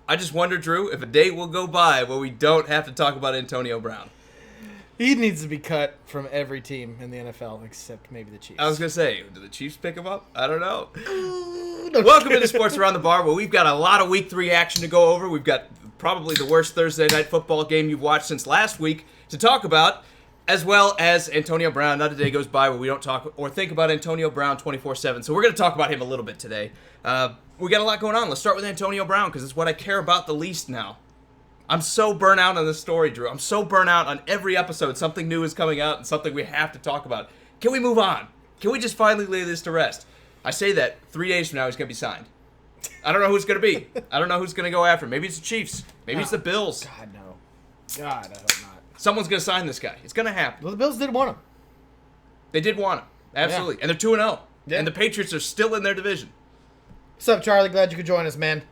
I just wonder, Drew, if a day will go by where we don't have to talk about Antonio Brown. He needs to be cut from every team in the NFL except maybe the Chiefs. I was going to say, do the Chiefs pick him up? I don't know. Welcome to Sports Around the Bar, where we've got a lot of Week 3 action to go over. We've got probably the worst Thursday night football game you've watched since last week to talk about, as well as Antonio Brown. Not a day goes by where we don't talk or think about Antonio Brown 24/7. So we're going to talk about him a little bit today. We got a lot going on. Let's start with Antonio Brown because it's what I care about the least now. I'm so burnt out on this story, Drew. I'm so burnt out on every episode. Something new is coming out and something we have to talk about. Can we move on? Can we just finally lay this to rest? I say that 3 days from now he's going to be signed. I don't know who it's going to be. I don't know who's going to go after him. Maybe it's the Chiefs. Maybe it's the Bills. God, no. God, I hope not. Someone's going to sign this guy. It's going to happen. Well, the Bills did want him. They did want him. Absolutely. Yeah. And they're 2-0. Yeah. And the Patriots are still in their division. What's up, Charlie? Glad you could join us, man.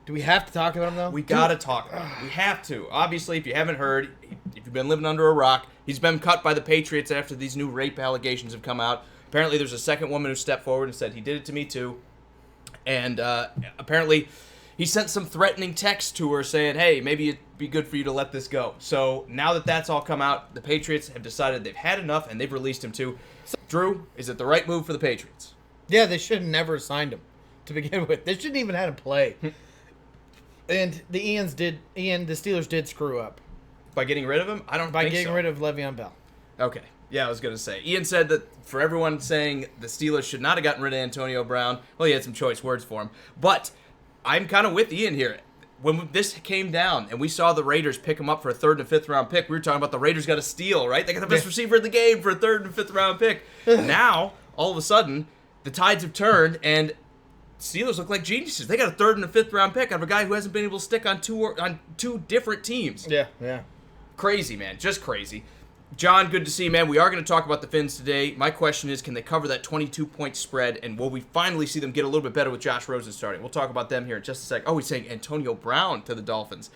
Do we have to talk about him, though? We got to talk about him. We have to. Obviously, if you haven't heard, if you've been living under a rock, he's been cut by the Patriots after these new rape allegations have come out. Apparently, there's a second woman who stepped forward and said, he did it to me too. And apparently, he sent some threatening text to her saying, hey, maybe it'd be good for you to let this go. So now that that's all come out, the Patriots have decided they've had enough, and they've released him too. So, Drew, is it the right move for the Patriots? Yeah, they should have never signed him to begin with. They shouldn't even had him play. And the Steelers did screw up. By getting rid of him? I don't think so. By getting rid of Le'Veon Bell. Okay. Yeah, I was going to say. Ian said that for everyone saying the Steelers should not have gotten rid of Antonio Brown, well, he had some choice words for him. But I'm kind of with Ian here. When this came down and we saw the Raiders pick him up for a 3rd and 5th round pick, we were talking about the Raiders got a steal, right? They got the best receiver in the game for a 3rd and 5th round pick. Now, all of a sudden, the tides have turned and Steelers look like geniuses. They got a 3rd and a 5th round pick out of a guy who hasn't been able to stick on two different teams. Yeah. Crazy, man. Just crazy. John, good to see you, man. We are going to talk about the Finns today. My question is, can they cover that 22-point spread, and will we finally see them get a little bit better with Josh Rosen starting? We'll talk about them here in just a sec. Oh, he's saying Antonio Brown to the Dolphins.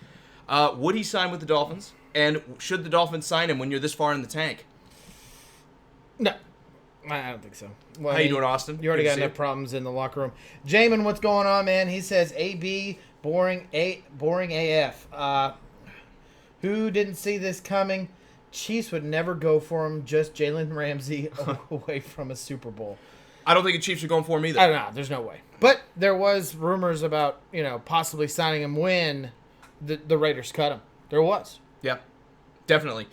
Would he sign with the Dolphins? And should the Dolphins sign him when you're this far in the tank? No. I don't think so. Well, How you doing, Austin? You already Good got to see enough you. problems in the locker room. Jamin, what's going on, man? He says, AB, boring AF. Who didn't see this coming? Chiefs would never go for him. Just Jalen Ramsey away from a Super Bowl. I don't think the Chiefs are going for him either. I don't know. There's no way. But there was rumors about, possibly signing him when the Raiders cut him. There was. Yeah, definitely.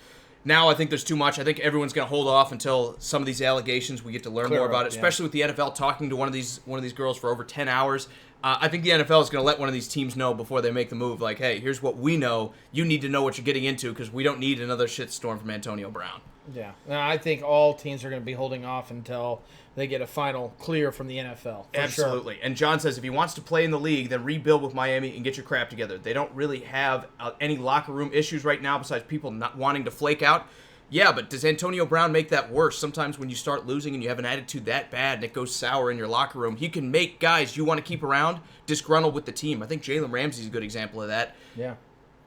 Now I think there's too much. I think everyone's going to hold off until some of these allegations we get to learn more about it, especially with the NFL talking to one of these girls for over 10 hours. I think the NFL is going to let one of these teams know before they make the move, like, hey, here's what we know. You need to know what you're getting into because we don't need another shitstorm from Antonio Brown. Yeah. I think all teams are going to be holding off until they get a final clear from the NFL. Absolutely. Sure. And John says if he wants to play in the league, then rebuild with Miami and get your crap together. They don't really have any locker room issues right now besides people not wanting to flake out. Yeah, but does Antonio Brown make that worse? Sometimes when you start losing and you have an attitude that bad and it goes sour in your locker room, he can make guys you want to keep around disgruntled with the team. I think Jalen Ramsey's a good example of that. Yeah.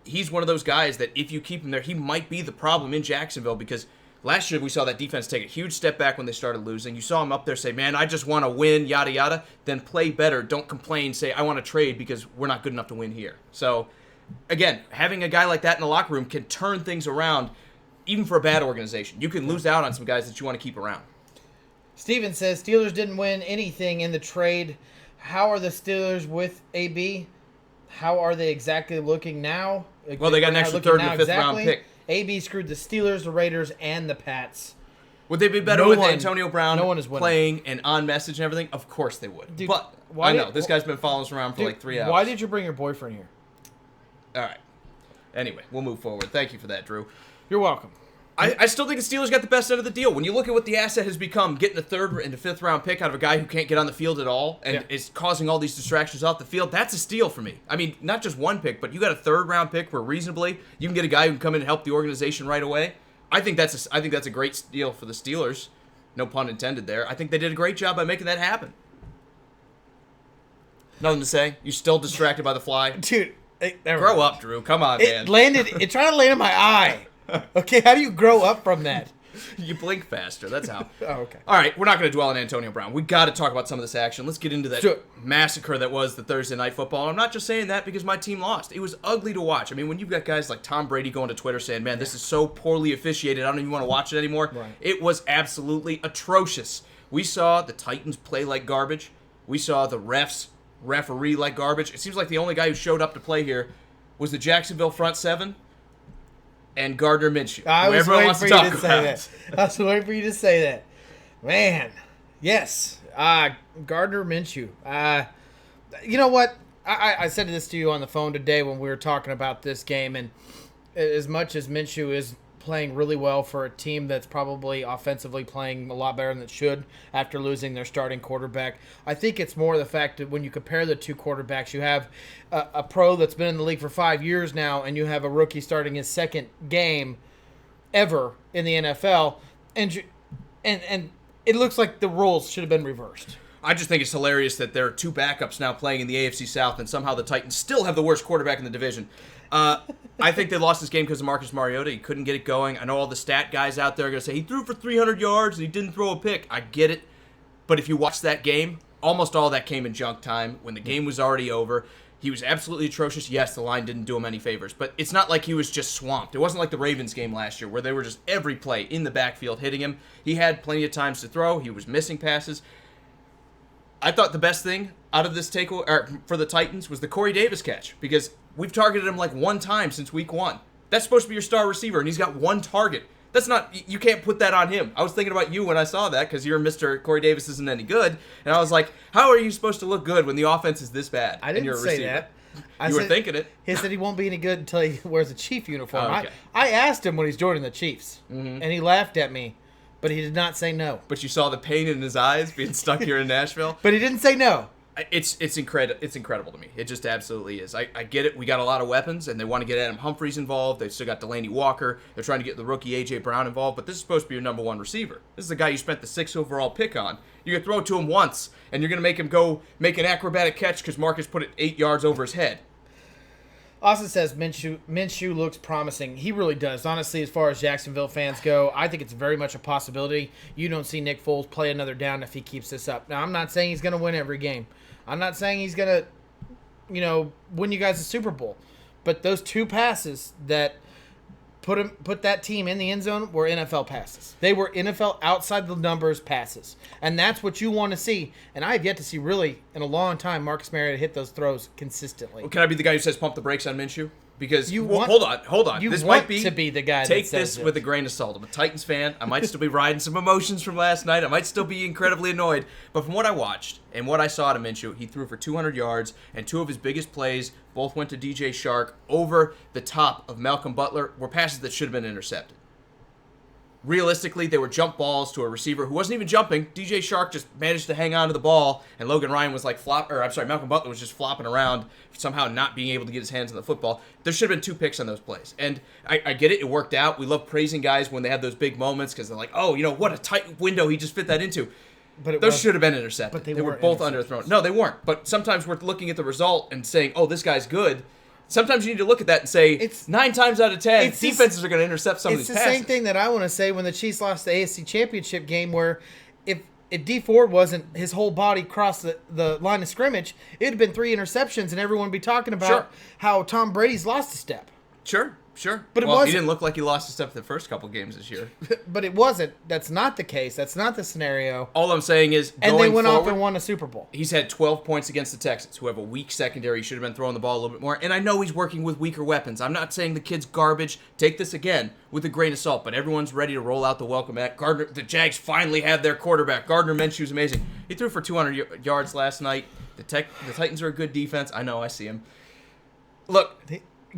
He's one of those guys that if you keep him there, he might be the problem in Jacksonville because last year we saw that defense take a huge step back when they started losing. You saw him up there say, man, I just want to win, yada, yada. Then play better. Don't complain. Say, I want to trade because we're not good enough to win here. So, again, having a guy like that in the locker room can turn things around. Even for a bad organization, you can lose out on some guys that you want to keep around. Steven says, Steelers didn't win anything in the trade. How are the Steelers with AB? How are they exactly looking now? Well, they got an extra 3rd and 5th round pick. AB screwed the Steelers, the Raiders, and the Pats. Would they be better with Antonio Brown playing and on message and everything? Of course they would. Dude, but I know, this guy's been following us around for like 3 hours. Why did you bring your boyfriend here? All right. Anyway, we'll move forward. Thank you for that, Drew. You're welcome. I still think the Steelers got the best end of the deal. When you look at what the asset has become, getting a 3rd and a 5th round pick out of a guy who can't get on the field at all and is causing all these distractions off the field, that's a steal for me. I mean, not just one pick, but you got a 3rd round pick where reasonably you can get a guy who can come in and help the organization right away. I think that's a great steal for the Steelers. No pun intended there. I think they did a great job by making that happen. Nothing to say. You're still distracted by the fly. Dude, grow up, Drew. Come on, man. It tried to land in my eye. Okay, how do you grow up from that? You blink faster. That's how. Oh, okay. All right, we're not going to dwell on Antonio Brown. We got to talk about some of this action. Let's get into that Sure. massacre that was the Thursday Night Football. And I'm not just saying that because my team lost. It was ugly to watch. I mean, when you've got guys like Tom Brady going to Twitter saying, "Man, this is so poorly officiated. I don't even want to watch it anymore." Right. It was absolutely atrocious. We saw the Titans play like garbage. We saw the refs referee like garbage. It seems like the only guy who showed up to play here was the Jacksonville front seven and Gardner Minshew. I was everyone waiting wants for to you talk to say about. that. I was waiting for you to say that. Man, yes. Gardner Minshew. You know what? I said this to you on the phone today when we were talking about this game, and as much as Minshew is playing really well for a team that's probably offensively playing a lot better than it should after losing their starting quarterback, I think it's more the fact that when you compare the two quarterbacks, you have a pro that's been in the league for 5 years now, and you have a rookie starting his second game ever in the NFL, and it looks like the roles should have been reversed. I just think it's hilarious that there are two backups now playing in the AFC South, and somehow the Titans still have the worst quarterback in the division. I think they lost this game because of Marcus Mariota. He couldn't get it going. I know all the stat guys out there are going to say he threw for 300 yards and he didn't throw a pick. I get it. But if you watch that game, almost all that came in junk time when the game was already over. He was absolutely atrocious. Yes, the line didn't do him any favors, but it's not like he was just swamped. It wasn't like the Ravens game last year where they were just every play in the backfield hitting him. He had plenty of times to throw. He was missing passes. I thought the best thing out of this takeaway for the Titans was the Corey Davis catch, because we've targeted him like one time since week 1. That's supposed to be your star receiver, and he's got one target. That's not, you can't put that on him. I was thinking about you when I saw that because you're Mr. Corey Davis isn't any good, and I was like, how are you supposed to look good when the offense is this bad? I didn't say that. You were thinking it. He said he won't be any good until he wears a Chief uniform. Oh, okay. I asked him when he's joining the Chiefs, and he laughed at me, but he did not say no. But you saw the pain in his eyes being stuck here in Nashville. But he didn't say no. It's incredible to me. It just absolutely is. I get it. We got a lot of weapons, and they want to get Adam Humphries involved. They've still got Delaney Walker. They're trying to get the rookie A.J. Brown involved, but this is supposed to be your number one receiver. This is the guy you spent the 6th overall pick on. You're going to throw it to him once, and you're going to make him go make an acrobatic catch because Marcus put it 8 yards over his head. Austin says Minshew looks promising. He really does. Honestly, as far as Jacksonville fans go, I think it's very much a possibility. You don't see Nick Foles play another down if he keeps this up. Now, I'm not saying he's going to win every game. I'm not saying he's going to, win you guys a Super Bowl. But those two passes that put that team in the end zone were NFL passes. They were NFL outside the numbers passes. And that's what you want to see. And I have yet to see really in a long time Marcus Mariota hit those throws consistently. Well, can I be the guy who says pump the brakes on Minshew? Because hold on. You this want might be to be the guy that take says this with a grain of salt. I'm a Titans fan. I might still be riding some emotions from last night. I might still be incredibly annoyed. But from what I watched and what I saw to Minshew, he threw for 200 yards, and 2 of his biggest plays both went to DJ Shark over the top of Malcolm Butler, were passes that should have been intercepted. Realistically, they were jump balls to a receiver who wasn't even jumping. DJ Shark just managed to hang on to the ball, and Logan Ryan was like Malcolm Butler was just flopping around, somehow not being able to get his hands on the football. There should have been 2 picks on those plays. And I get it. It worked out. We love praising guys when they have those big moments because they're like, oh, what a tight window he just fit that into. But those should have been intercepted. But they were both underthrown. No, they weren't. But sometimes we're looking at the result and saying, oh, this guy's good. Sometimes you need to look at that and say, it's 9 times out of 10, defenses are going to intercept some of these passes. It's the same thing that I want to say when the Chiefs lost the AFC Championship game, where if Dee Ford wasn't his whole body crossed the line of scrimmage, it would have been 3 interceptions, and everyone would be talking about how Tom Brady's lost a step. Sure. But it wasn't. He didn't look like he lost a step the first couple games this year. But it wasn't. That's not the case. That's not the scenario. All I'm saying is, and they went off and won a Super Bowl. He's had 12 points against the Texans, who have a weak secondary. He should have been throwing the ball a little bit more. And I know he's working with weaker weapons. I'm not saying the kid's garbage. Take this again with a grain of salt. But everyone's ready to roll out the welcome mat. The Jags finally have their quarterback. Gardner Minshew's amazing. He threw for 200 yards last night. The Titans are a good defense. I know. I see him. Look.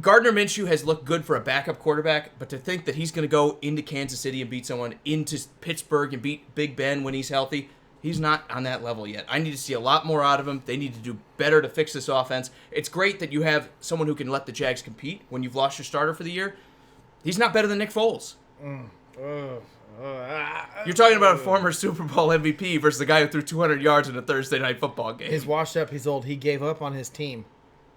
Gardner Minshew has looked good for a backup quarterback, but to think that he's going to go into Kansas City and beat someone, into Pittsburgh and beat Big Ben when he's healthy, he's not on that level yet. I need to see a lot more out of him. They need to do better to fix this offense. It's great that you have someone who can let the Jags compete when you've lost your starter for the year. He's not better than Nick Foles. You're talking about a former Super Bowl MVP versus the guy who threw 200 yards in a Thursday night football game. He's washed up. He's old. He gave up on his team.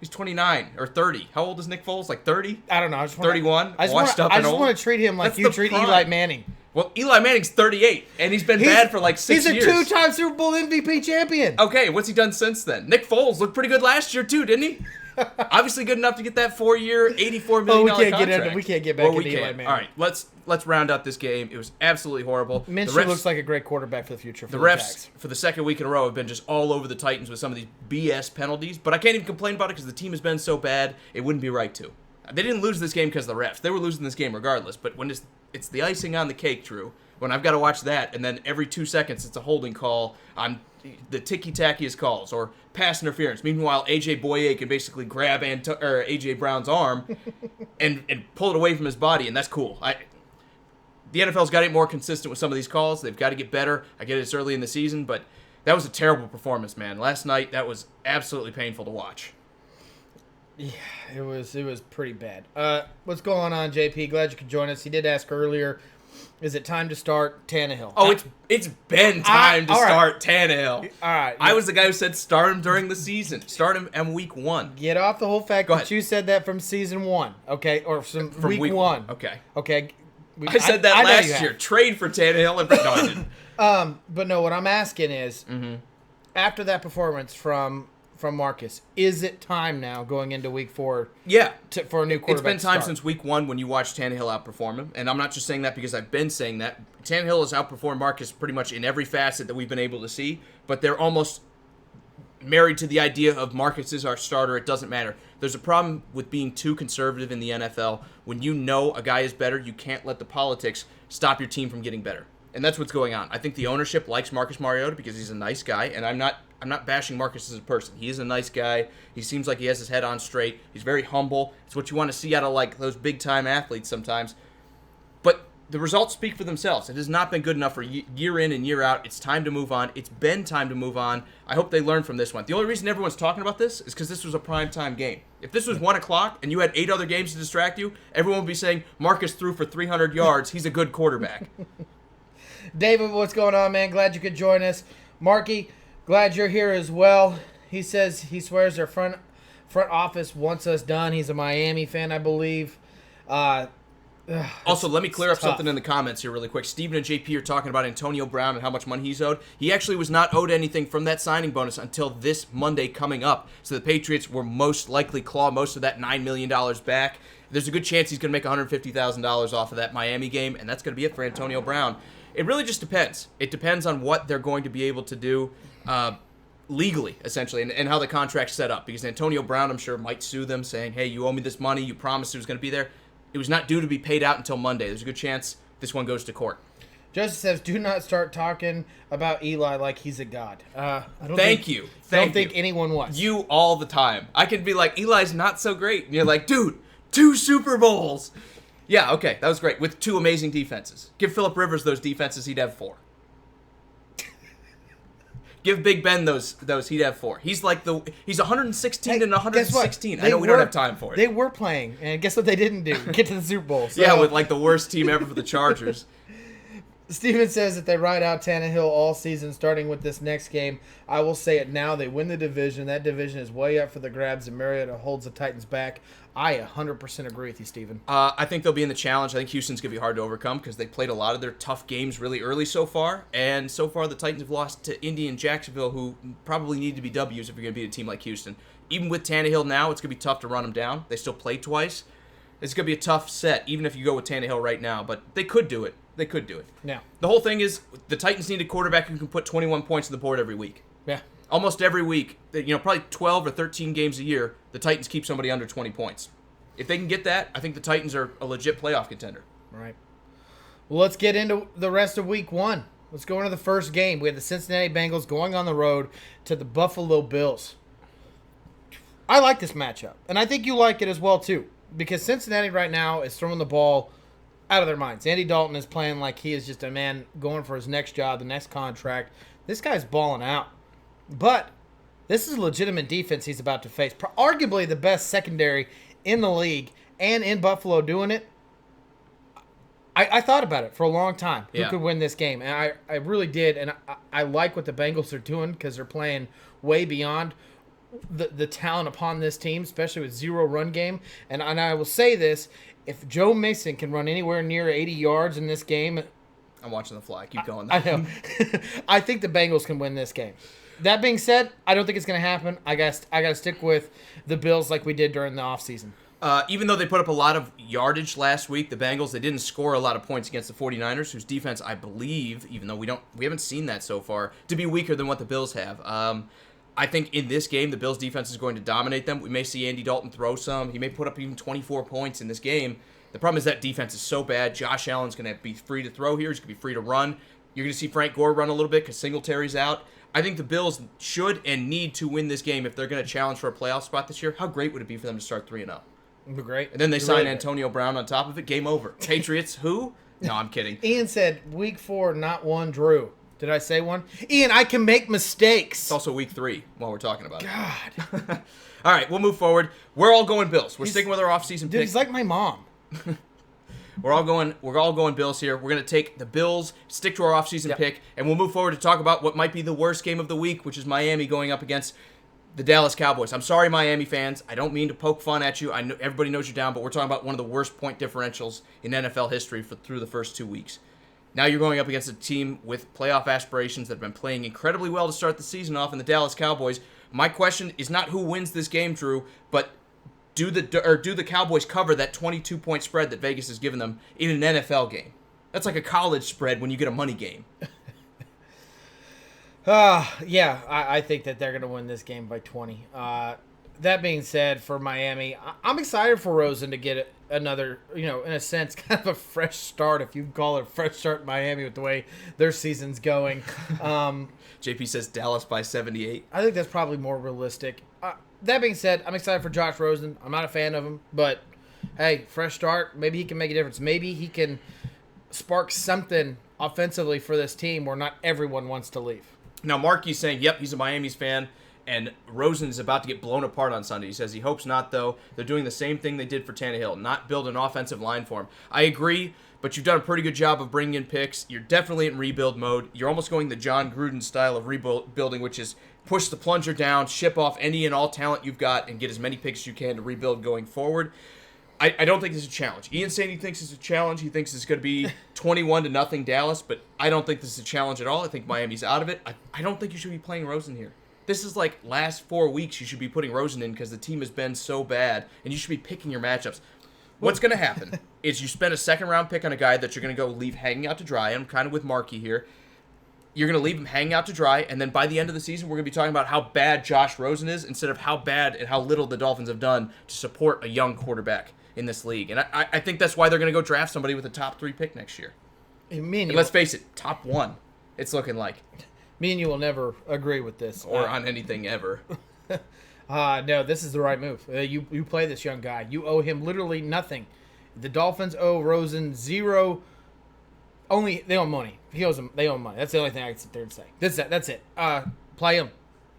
He's 29 or 30. How old is Nick Foles? Like 30? I don't know. 31? I just want to treat him like you treat Eli Manning. Well, Eli Manning's 38, and he's been bad for like 6 years. He's a two-time Super Bowl MVP champion. Okay, what's he done since then? Nick Foles looked pretty good last year too, didn't he? Obviously good enough to get that 4-year, $84 million contract. We can't get back into Eli Manning. All right, let's round out this game. It was absolutely horrible. Minshew looks like a great quarterback for the future. The refs, for the second week in a row, have been just all over the Titans with some of these BS penalties, but I can't even complain about it because the team has been so bad, it wouldn't be right to. They didn't lose this game because of the refs. They were losing this game regardless, but when it's the icing on the cake, Drew, when I've got to watch that, and then every 2 seconds it's a holding call on the ticky-tackiest calls, or pass interference. Meanwhile, A.J. Boye can basically grab A.J. Brown's arm and pull it away from his body, and that's cool. The NFL's got to get more consistent with some of these calls. They've got to get better. I get it's early in the season, but that was a terrible performance, man. Last night, that was absolutely painful to watch. Yeah, it was pretty bad. What's going on, JP? Glad you could join us. He did ask earlier, is it time to start Tannehill? Oh, it's been time to start Tannehill. All right. I was the guy who said start him during the season. Start him in week 1. Get off the whole fact that you said that from season 1, okay? Or from week 1. Okay. Okay. I said that last year. Trade for Tannehill. No, I didn't. But no, what I'm asking is, after that performance from Marcus, is it time now going into week 4? Yeah, for a new quarterback. It's been time since week 1 when you watched Tannehill outperform him, and I'm not just saying that because I've been saying that. Tannehill has outperformed Marcus pretty much in every facet that we've been able to see, but they're almost married to the idea of Marcus is our starter. It doesn't matter. There's a problem with being too conservative in the NFL. When you know a guy is better, you can't let the politics stop your team from getting better. And that's what's going on. I think the ownership likes Marcus Mariota because he's a nice guy, and I'm not bashing Marcus as a person. He is a nice guy. He seems like he has his head on straight. He's very humble. It's what you want to see out of like those big-time athletes sometimes. But the results speak for themselves. It has not been good enough for year in and year out. It's time to move on. It's been time to move on. I hope they learn from this one. The only reason everyone's talking about this is because this was a primetime game. If this was 1 o'clock and you had 8 other games to distract you, everyone would be saying, Marcus threw for 300 yards. He's a good quarterback. David, what's going on, man? Glad you could join us. Marky, glad you're here as well. He says he swears their front office wants us done. He's a Miami fan, I believe. Also, let me clear up something in the comments here really quick. Steven and JP are talking about Antonio Brown and how much money he's owed. He actually was not owed anything from that signing bonus until this Monday coming up. So the Patriots will most likely claw most of that $9 million back. There's a good chance he's going to make $150,000 off of that Miami game, and that's going to be it for Antonio Brown. It really just depends. It depends on what they're going to be able to do legally, essentially, and how the contract's set up. Because Antonio Brown, I'm sure, might sue them saying, hey, you owe me this money. You promised it was going to be there. It was not due to be paid out until Monday. There's a good chance this one goes to court. Joseph says, do not start talking about Eli like he's a god. Thank you. I don't think anyone was. You all the time. I can be like, Eli's not so great. And you're like, dude, 2 Super Bowls. Yeah, okay, that was great. With 2 amazing defenses. Give Phillip Rivers those defenses, he'd have 4. Give Big Ben those he'd have 4. He's 116 and 116. I know we don't have time for it. They were playing, and guess what they didn't do? Get to the Super Bowl. So. Yeah, with like the worst team ever for the Chargers. Steven says that they ride out Tannehill all season, starting with this next game. I will say it now. They win the division. That division is way up for the grabs, and Mariota holds the Titans back. I 100% agree with you, Steven. I think they'll be in the challenge. I think Houston's going to be hard to overcome because they played a lot of their tough games really early so far. And so far, the Titans have lost to Indy and Jacksonville, who probably need to be W's if you're going to beat a team like Houston. Even with Tannehill now, it's going to be tough to run them down. They still play twice. It's going to be a tough set, even if you go with Tannehill right now. But they could do it. They could do it. Yeah. The whole thing is the Titans need a quarterback who can put 21 points on the board every week. Yeah. Almost every week, probably 12 or 13 games a year, the Titans keep somebody under 20 points. If they can get that, I think the Titans are a legit playoff contender. Right. Well, let's get into the rest of week 1. Let's go into the first game. We have the Cincinnati Bengals going on the road to the Buffalo Bills. I like this matchup, and I think you like it as well, too, because Cincinnati right now is throwing the ball out of their minds. Andy Dalton is playing like he is just a man going for his next job, the next contract. This guy's balling out. But this is a legitimate defense he's about to face. Arguably the best secondary in the league, and in Buffalo doing it. I thought about it for a long time. Who could win this game? And I really did. And I like what the Bengals are doing because they're playing way beyond the talent upon this team, especially with 0 run game. And I will say this, if Joe Mixon can run anywhere near 80 yards in this game, I'm watching the fly. Keep going. I know. I think the Bengals can win this game. That being said, I don't think it's going to happen. I got to stick with the Bills like we did during the offseason. Even though they put up a lot of yardage last week, the Bengals, they didn't score a lot of points against the 49ers, whose defense, I believe, even though we haven't seen that so far, to be weaker than what the Bills have. I think in this game, the Bills' defense is going to dominate them. We may see Andy Dalton throw some. He may put up even 24 points in this game. The problem is that defense is so bad. Josh Allen's going to be free to throw here. He's going to be free to run. You're going to see Frank Gore run a little bit because Singletary's out. I think the Bills should and need to win this game if they're going to challenge for a playoff spot this year. How great would it be for them to start 3-0? It'd be great. And then they sign Antonio Brown on top of it. Game over. Patriots, who? No, I'm kidding. Ian said, week 4, not one, Drew. Did I say one? Ian, I can make mistakes. It's also week 3 while we're talking about it. God. All right, we'll move forward. We're all going Bills. We're sticking with our offseason pick. He's like my mom. We're all going Bills here. We're going to take the Bills, stick to our offseason pick, and we'll move forward to talk about what might be the worst game of the week, which is Miami going up against the Dallas Cowboys. I'm sorry, Miami fans. I don't mean to poke fun at you. I know everybody knows you're down, but we're talking about one of the worst point differentials in NFL history through the first 2 weeks. Now you're going up against a team with playoff aspirations that have been playing incredibly well to start the season off in the Dallas Cowboys. My question is not who wins this game, Drew, but do the Cowboys cover that 22-point spread that Vegas has given them in an NFL game? That's like a college spread when you get a money game. Yeah, I think that they're going to win this game by 20. That being said, for Miami, I'm excited for Rosen to get another, in a sense, kind of a fresh start, if you can call it a fresh start in Miami with the way their season's going. JP says Dallas by 78. I think that's probably more realistic. That being said, I'm excited for Josh Rosen. I'm not a fan of him, but hey, fresh start. Maybe he can make a difference. Maybe he can spark something offensively for this team where not everyone wants to leave. Now, Marky's saying, yep, he's a Miami's fan, and Rosen is about to get blown apart on Sunday. He says he hopes not, though. They're doing the same thing they did for Tannehill, not build an offensive line for him. I agree, but you've done a pretty good job of bringing in picks. You're definitely in rebuild mode. You're almost going the John Gruden style of rebuilding, which is push the plunger down, ship off any and all talent you've got, and get as many picks as you can to rebuild going forward. I don't think this is a challenge. Ian's saying he thinks it's a challenge. He thinks it's going to be 21-0 Dallas, but I don't think this is a challenge at all. I think Miami's out of it. I don't think you should be playing Rosen here. This is like last 4 weeks you should be putting Rosen in because the team has been so bad, and you should be picking your matchups. What's going to happen is you spend a second-round pick on a guy that you're going to go leave hanging out to dry. I'm kind of with Marky here. You're going to leave him hanging out to dry, and then by the end of the season, we're going to be talking about how bad Josh Rosen is instead of how bad and how little the Dolphins have done to support a young quarterback in this league. And I think that's why they're going to go draft somebody with a top 3 pick next year. And let's face it, top 1, it's looking like. Me and you will never agree with this. Or on anything ever. No, this is the right move. You play this young guy. You owe him literally nothing. The Dolphins owe Rosen zero. Only they owe money. He owes them. They owe money. That's the only thing I can sit there and say. That's it. Play him.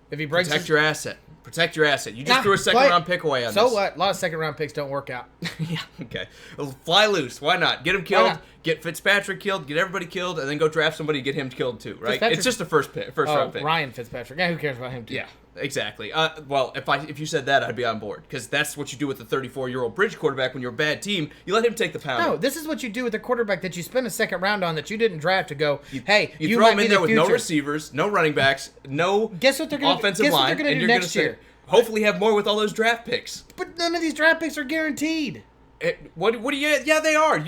If he breaks, protect your asset. Protect your asset. You just threw a second-round pick away on this. So what? A lot of second-round picks don't work out. Yeah, okay. Well, fly loose. Why not? Get him killed, get Fitzpatrick killed, get everybody killed, and then go draft somebody and get him killed too, right? It's just a first-round pick. Ryan Fitzpatrick. Yeah, who cares about him too? Yeah, exactly. Well, if you said that, I'd be on board, because that's what you do with the 34-year-old bridge quarterback when you're a bad team. You let him take the pound. No, this is what you do with a quarterback that you spend a second round on that you didn't draft to go, hey, you throw him in there with no receivers, no running backs, no offensive line, and you're going to do next year. Hopefully have more with all those draft picks. But none of these draft picks are guaranteed. What do you... Yeah, they are.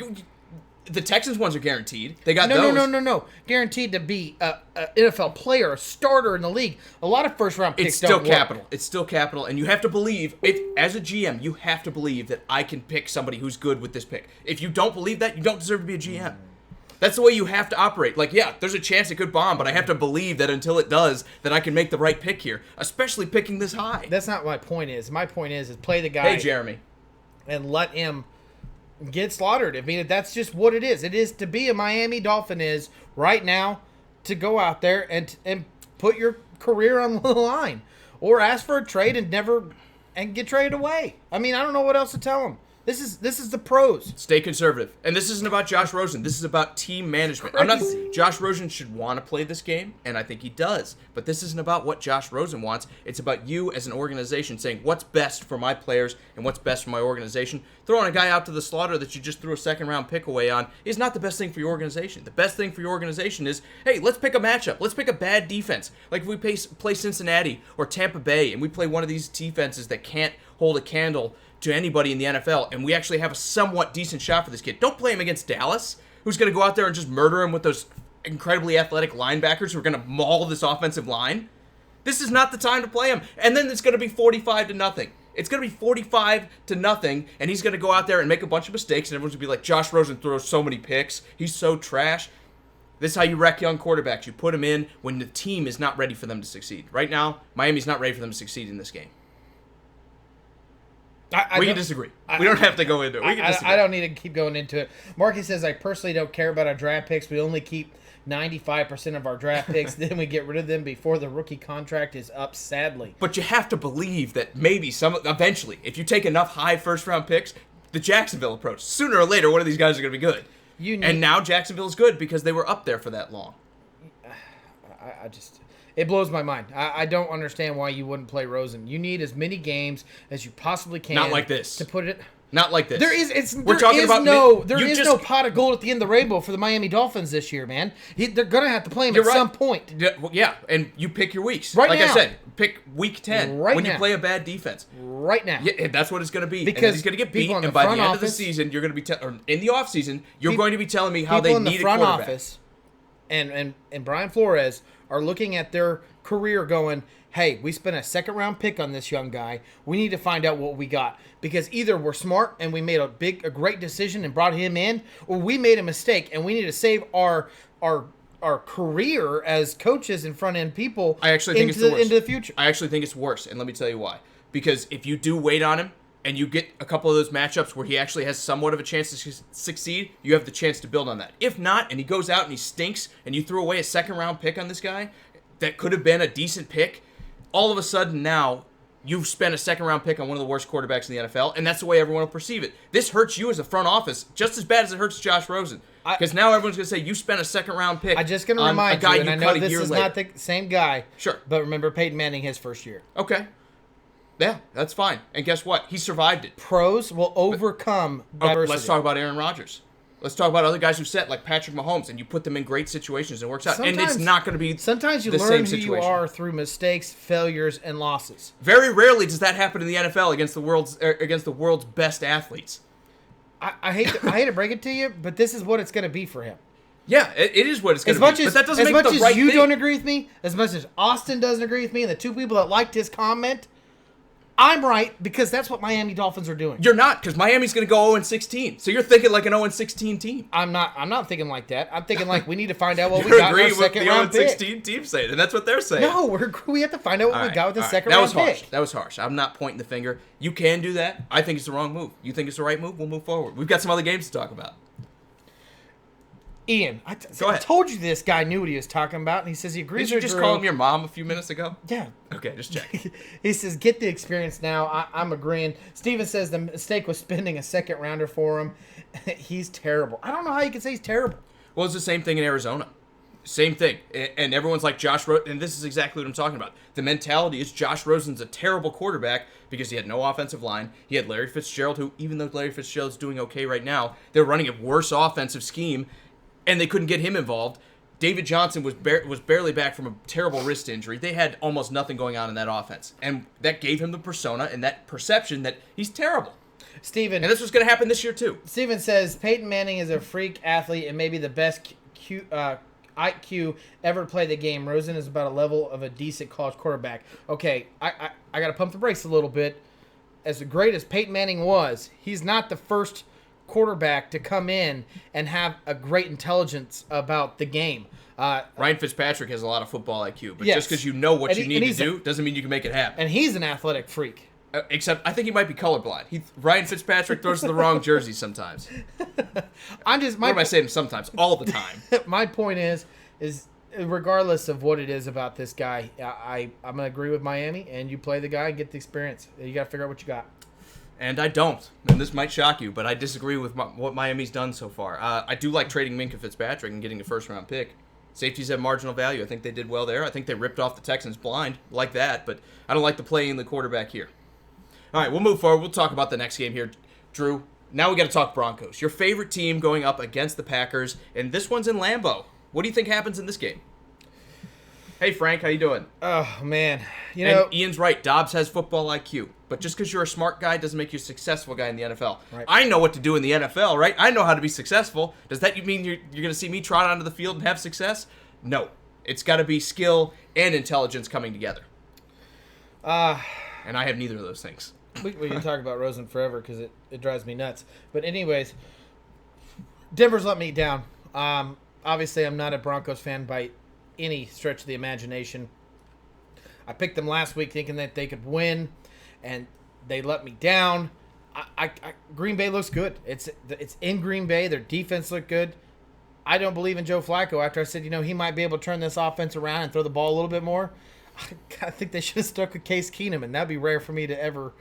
The Texans ones are guaranteed. They got those. No. Guaranteed to be an NFL player, a starter in the league. A lot of first-round picks don't work. Capital. It's still capital, and you have to believe... As a GM, you have to believe that I can pick somebody who's good with this pick. If you don't believe that, you don't deserve to be a GM. That's the way you have to operate. Like, yeah, there's a chance it could bomb, but I have to believe that until it does, that I can make the right pick here, especially picking this high. That's not my point is. My point is play the guy. Hey, Jeremy. And let him get slaughtered. I mean, that's just what it is. It is to be a Miami Dolphin is right now to go out there and put your career on the line. Or ask for a trade and get traded away. I mean, I don't know what else to tell him. This is the pros. Stay conservative. And this isn't about Josh Rosen. This is about team management. Josh Rosen should want to play this game, and I think he does. But this isn't about what Josh Rosen wants. It's about you as an organization saying what's best for my players and what's best for my organization. Throwing a guy out to the slaughter that you just threw a second-round pick away on is not the best thing for your organization. The best thing for your organization is, hey, let's pick a matchup. Let's pick a bad defense. Like if we play Cincinnati or Tampa Bay, and we play one of these defenses that can't hold a candle to anybody in the NFL, and we actually have a somewhat decent shot for this kid. Don't play him against Dallas, who's going to go out there and just murder him with those incredibly athletic linebackers who are going to maul this offensive line. This is not the time to play him. And then it's going to be 45-0. It's going to be 45-0, and he's going to go out there and make a bunch of mistakes, and everyone's going to be like, Josh Rosen throws so many picks. He's so trash. This is how you wreck young quarterbacks. You put them in when the team is not ready for them to succeed. Right now, Miami's not ready for them to succeed in this game. We can disagree. We don't have to go into it. We can disagree. I don't need to keep going into it. Marky says, I personally don't care about our draft picks. We only keep 95% of our draft picks. Then we get rid of them before the rookie contract is up, sadly. But you have to believe that maybe eventually, if you take enough high first-round picks, the Jacksonville approach, sooner or later, one of these guys are going to be good. And now Jacksonville's good because they were up there for that long. It blows my mind. I don't understand why you wouldn't play Rosen. You need as many games as you possibly can. Not like this. To put it. Not like this. There is no pot of gold at the end of the rainbow for the Miami Dolphins this year, man. They're gonna have to play him some point. Yeah, and you pick your weeks. Right like now. I said, pick week 10 when you play a bad defense. Right now. Yeah, that's what it's going to be. Because and he's going to get beat, and by the end of the season, you're going to be or in the offseason, you're going to be telling me how they need a quarterback. People in the front office and Brian Flores are looking at their career going, hey, we spent a second-round pick on this young guy. We need to find out what we got. Because either we're smart and we made a great decision and brought him in, or we made a mistake and we need to save our career as coaches and front-end people into the future. I actually think it's worse, and let me tell you why. Because if you do wait on him and you get a couple of those matchups where he actually has somewhat of a chance to succeed, you have the chance to build on that. If not, and he goes out and he stinks, and you threw away a second-round pick on this guy that could have been a decent pick, all of a sudden now you've spent a second-round pick on one of the worst quarterbacks in the NFL, and that's the way everyone will perceive it. This hurts you as a front office just as bad as it hurts Josh Rosen. Because now everyone's going to say, you spent a second-round pick I'm just going to remind you, and I know this is not the same guy. Sure. But remember Peyton Manning his first year. Okay. Yeah, that's fine. And guess what? He survived it. Pros will overcome adversity. Let's talk about Aaron Rodgers. Let's talk about other guys who set, like Patrick Mahomes, and you put them in great situations and it works out. And it's not going to be sometimes you the learn same who situation. You are through mistakes, failures, and losses. Very rarely does that happen in the NFL against the world's best athletes. I hate to break it to you, but this is what it's going to be for him. Yeah, it is what it's going to be. But that doesn't make the right thing. As much as you don't agree with me, as much as Austin doesn't agree with me, and the two people that liked his comment, I'm right because that's what Miami Dolphins are doing. You're not, because Miami's going to go 0-16. So you're thinking like an 0-16 team. I'm not thinking like that. I'm thinking like we need to find out what we got in our second round pick. You're agreeing with the 0-16 team saying, and that's what they're saying. No, we have to find out what we got with the second round pick. That was harsh. I'm not pointing the finger. You can do that. I think it's the wrong move. You think it's the right move? We'll move forward. We've got some other games to talk about. Ian, I told you this guy knew what he was talking about, and he says he agrees. Did you just call him your mom a few minutes ago? Yeah. Okay, just check. He says, get the experience now. I'm agreeing. Steven says the mistake was spending a second rounder for him. He's terrible. I don't know how you can say he's terrible. Well, it's the same thing in Arizona. Same thing. And everyone's like Josh Rosen, and this is exactly what I'm talking about. The mentality is Josh Rosen's a terrible quarterback because he had no offensive line. He had Larry Fitzgerald, who, even though Larry Fitzgerald's doing okay right now, they're running a worse offensive scheme, and they couldn't get him involved. David Johnson was barely back from a terrible wrist injury. They had almost nothing going on in that offense. And that gave him the persona and that perception that he's terrible. Steven. And this was going to happen this year, too. Steven says, Peyton Manning is a freak athlete and maybe the best IQ ever to play the game. Rosen is about a level of a decent college quarterback. Okay, I got to pump the brakes a little bit. As great as Peyton Manning was, he's not the first quarterback to come in and have a great intelligence about the game. Ryan Fitzpatrick has a lot of football IQ, but just because you know what you need to do doesn't mean you can make it happen. And he's an athletic freak. Except, I think he might be colorblind. Ryan Fitzpatrick throws the wrong jersey sometimes. What am I saying sometimes? All the time. My point is regardless of what it is about this guy, I'm going to agree with Miami, and you play the guy and get the experience. You got to figure out what you got. And I don't. And this might shock you, but I disagree with what Miami's done so far. I do like trading Minkah Fitzpatrick and getting a first-round pick. Safeties have marginal value. I think they did well there. I think they ripped off the Texans blind like that, but I don't like the play in the quarterback here. All right, we'll move forward. We'll talk about the next game here. Drew, now we got to talk Broncos. Your favorite team going up against the Packers, and this one's in Lambeau. What do you think happens in this game? Hey, Frank, how you doing? Oh, man. And Ian's right. Dobbs has football IQ. But just because you're a smart guy doesn't make you a successful guy in the NFL. Right. I know what to do in the NFL, right? I know how to be successful. Does that mean you're going to see me trot onto the field and have success? No. It's got to be skill and intelligence coming together. And I have neither of those things. We can talk about Rosen forever because it drives me nuts. But anyways, Denver's let me down. Obviously, I'm not a Broncos fan by any stretch of the imagination. I picked them last week thinking that they could win, and they let me down. Green Bay looks good. It's in Green Bay. Their defense looked good. I don't believe in Joe Flacco after I said, he might be able to turn this offense around and throw the ball a little bit more. I think they should have stuck with Case Keenum, and that'd be rare for me to ever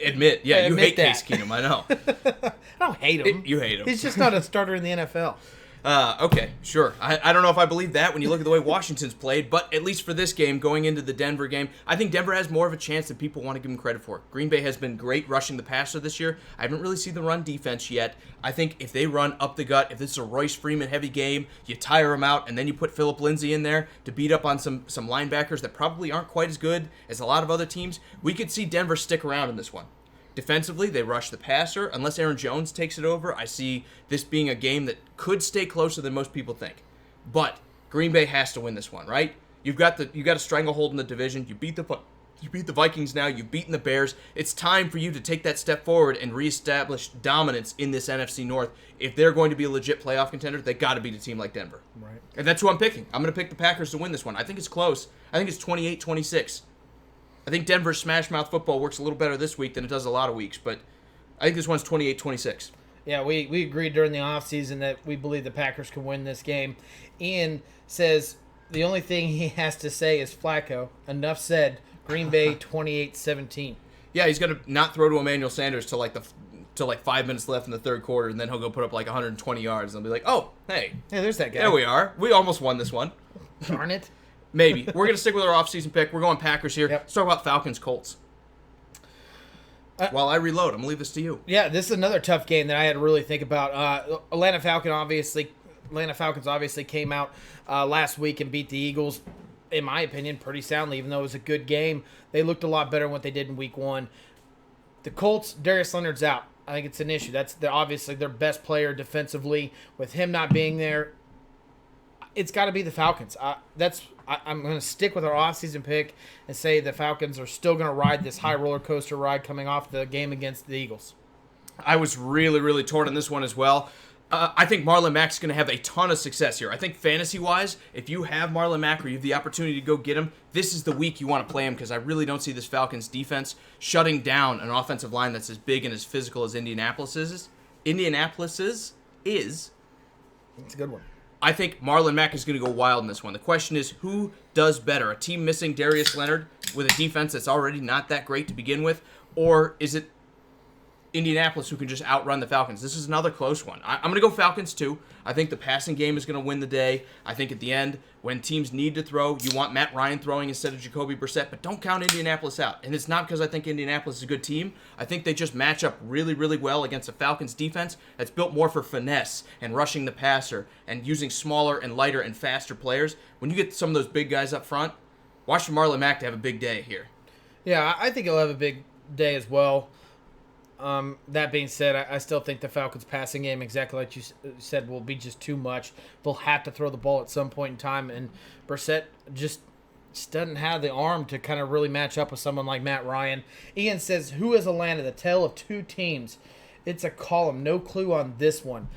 admit. Yeah, you hate that. Case Keenum, I know. I don't hate him. You hate him. He's just not a starter in the NFL. Okay, sure. I don't know if I believe that when you look at the way Washington's played, but at least for this game, going into the Denver game, I think Denver has more of a chance than people want to give them credit for. Green Bay has been great rushing the passer this year. I haven't really seen the run defense yet. I think if they run up the gut, if this is a Royce Freeman heavy game, you tire them out, and then you put Phillip Lindsay in there to beat up on some linebackers that probably aren't quite as good as a lot of other teams, we could see Denver stick around in this one. Defensively, they rush the passer. Unless Aaron Jones takes it over, I see this being a game that could stay closer than most people think. But Green Bay has to win this one, right? You got a stranglehold in the division. You beat the Vikings now. You've beaten the Bears. It's time for you to take that step forward and reestablish dominance in this NFC North. If they're going to be a legit playoff contender, they got to beat a team like Denver. Right. And that's who I'm picking. I'm going to pick the Packers to win this one. I think it's close. I think it's 28-26. I think Denver's smash mouth football works a little better this week than it does a lot of weeks, but I think this one's 28-26. Yeah, we agreed during the offseason that we believe the Packers can win this game. Ian says the only thing he has to say is Flacco. Enough said. Green Bay 28-17. Yeah, he's going to not throw to Emmanuel Sanders till like 5 minutes left in the third quarter, and then he'll go put up like 120 yards, and they'll be like, oh, hey. Yeah, there's that guy. There we are. We almost won this one. Darn it. Maybe. We're going to stick with our offseason pick. We're going Packers here. Yep. Let's talk about Falcons-Colts. While I reload, I'm going to leave this to you. Yeah, this is another tough game that I had to really think about. Atlanta Falcons obviously came out last week and beat the Eagles, in my opinion, pretty soundly, even though it was a good game. They looked a lot better than what they did in week one. The Colts, Darius Leonard's out. I think it's an issue. That's obviously their best player defensively. With him not being there, it's got to be the Falcons. I'm going to stick with our offseason pick and say the Falcons are still going to ride this high roller coaster ride coming off the game against the Eagles. I was really, really torn on this one as well. I think Marlon Mack's going to have a ton of success here. I think fantasy-wise, if you have Marlon Mack or you have the opportunity to go get him, this is the week you want to play him because I really don't see this Falcons defense shutting down an offensive line that's as big and as physical as Indianapolis's. Indianapolis's is. It's a good one. I think Marlon Mack is going to go wild in this one. The question is, who does better? A team missing Darius Leonard with a defense that's already not that great to begin with? Or is it Indianapolis who can just outrun the Falcons? This is another close one. I'm going to go Falcons too. I think the passing game is going to win the day. I think at the end, when teams need to throw, you want Matt Ryan throwing instead of Jacoby Brissett, but don't count Indianapolis out. And it's not because I think Indianapolis is a good team. I think they just match up really, really well against a Falcons defense that's built more for finesse and rushing the passer and using smaller and lighter and faster players. When you get some of those big guys up front, watch for Marlon Mack to have a big day here. Yeah, I think he'll have a big day as well. That being said, I still think the Falcons' passing game, exactly like you said, will be just too much. They'll have to throw the ball at some point in time, and Brissett just doesn't have the arm to kind of really match up with someone like Matt Ryan. Ian says, who is Atlanta? The tale of two teams. It's a column. No clue on this one.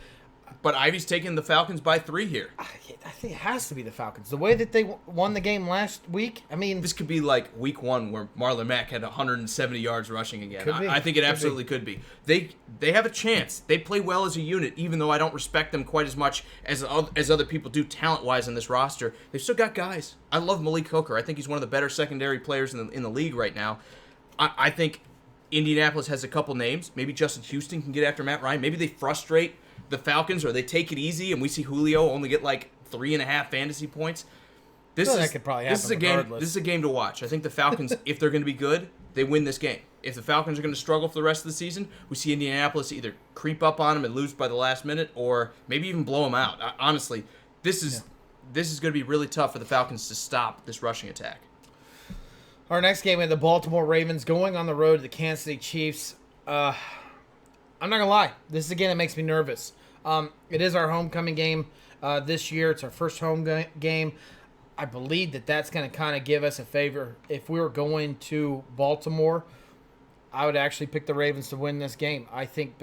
But Ivy's taking the Falcons by 3 here. I think it has to be the Falcons. The way that they won the game last week, I mean... This could be like week 1 where Marlon Mack had 170 yards rushing again. I think it absolutely could be. They have a chance. They play well as a unit, even though I don't respect them quite as much as other people do talent-wise in this roster. They've still got guys. I love Malik Hooker. I think he's one of the better secondary players in the league right now. I think Indianapolis has a couple names. Maybe Justin Houston can get after Matt Ryan. Maybe they frustrate the Falcons or they take it easy and we see Julio only get like 3.5 fantasy points. That could probably happen. This is a game to watch. I think the Falcons, if they're going to be good, they win this game. If the Falcons are going to struggle for the rest of the season, we see Indianapolis either creep up on them and lose by the last minute, or maybe even blow them out. Honestly, this is going to be really tough for the Falcons to stop this rushing attack. Our next game, we have the Baltimore Ravens going on the road to the Kansas City Chiefs. I'm not going to lie. This is a game that makes me nervous. It is our homecoming game this year. It's our first home game. I believe that's going to kind of give us a favor. If we were going to Baltimore, I would actually pick the Ravens to win this game. I think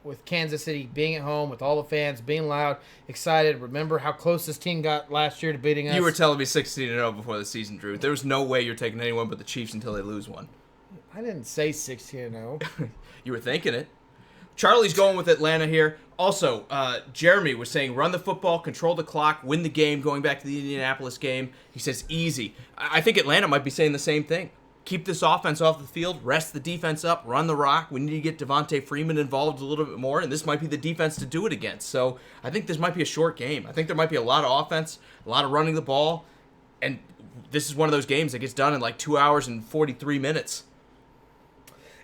with Kansas City being at home, with all the fans being loud, excited. Remember how close this team got last year to beating us? You were telling me 16-0 before the season, Drew. There was no way you're taking anyone but the Chiefs until they lose one. I didn't say 16-0. You were thinking it. Charlie's going with Atlanta here. Also, Jeremy was saying run the football, control the clock, win the game, going back to the Indianapolis game. He says easy. I think Atlanta might be saying the same thing. Keep this offense off the field, rest the defense up, run the rock. We need to get Devontae Freeman involved a little bit more, and this might be the defense to do it against. So I think this might be a short game. I think there might be a lot of offense, a lot of running the ball, and this is one of those games that gets done in like 2 hours and 43 minutes.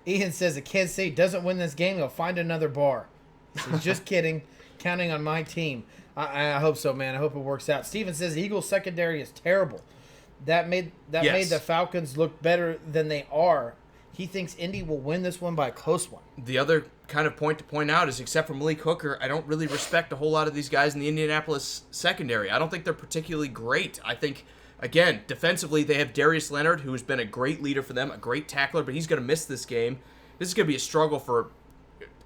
Ian says if Kansas City doesn't win this game, they'll find another bar. He's just kidding. Counting on my team. I hope so, man. I hope it works out. Steven says the Eagles secondary is terrible. That made the Falcons look better than they are. He thinks Indy will win this one by a close one. The other kind of point to point out is, except for Malik Hooker, I don't really respect a whole lot of these guys in the Indianapolis secondary. I don't think they're particularly great. I think, again, defensively, they have Darius Leonard, who has been a great leader for them, a great tackler, but he's going to miss this game. This is going to be a struggle for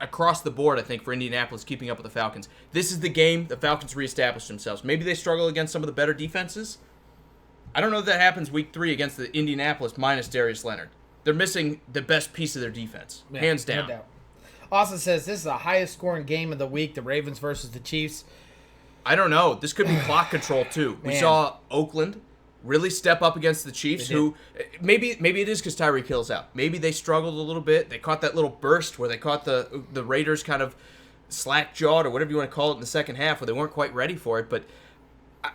across the board, I think, for Indianapolis keeping up with the Falcons. This is the game the Falcons reestablish themselves. Maybe they struggle against some of the better defenses. I don't know if that happens week 3 against the Indianapolis minus Darius Leonard. They're missing the best piece of their defense, hands down. No doubt. Austin says this is the highest scoring game of the week, the Ravens versus the Chiefs. I don't know. This could be clock control, too. We saw Oakland really step up against the Chiefs, who maybe it is because Tyreek Hill's out. Maybe they struggled a little bit. They caught that little burst where they caught the Raiders kind of slack-jawed or whatever you want to call it in the second half where they weren't quite ready for it. But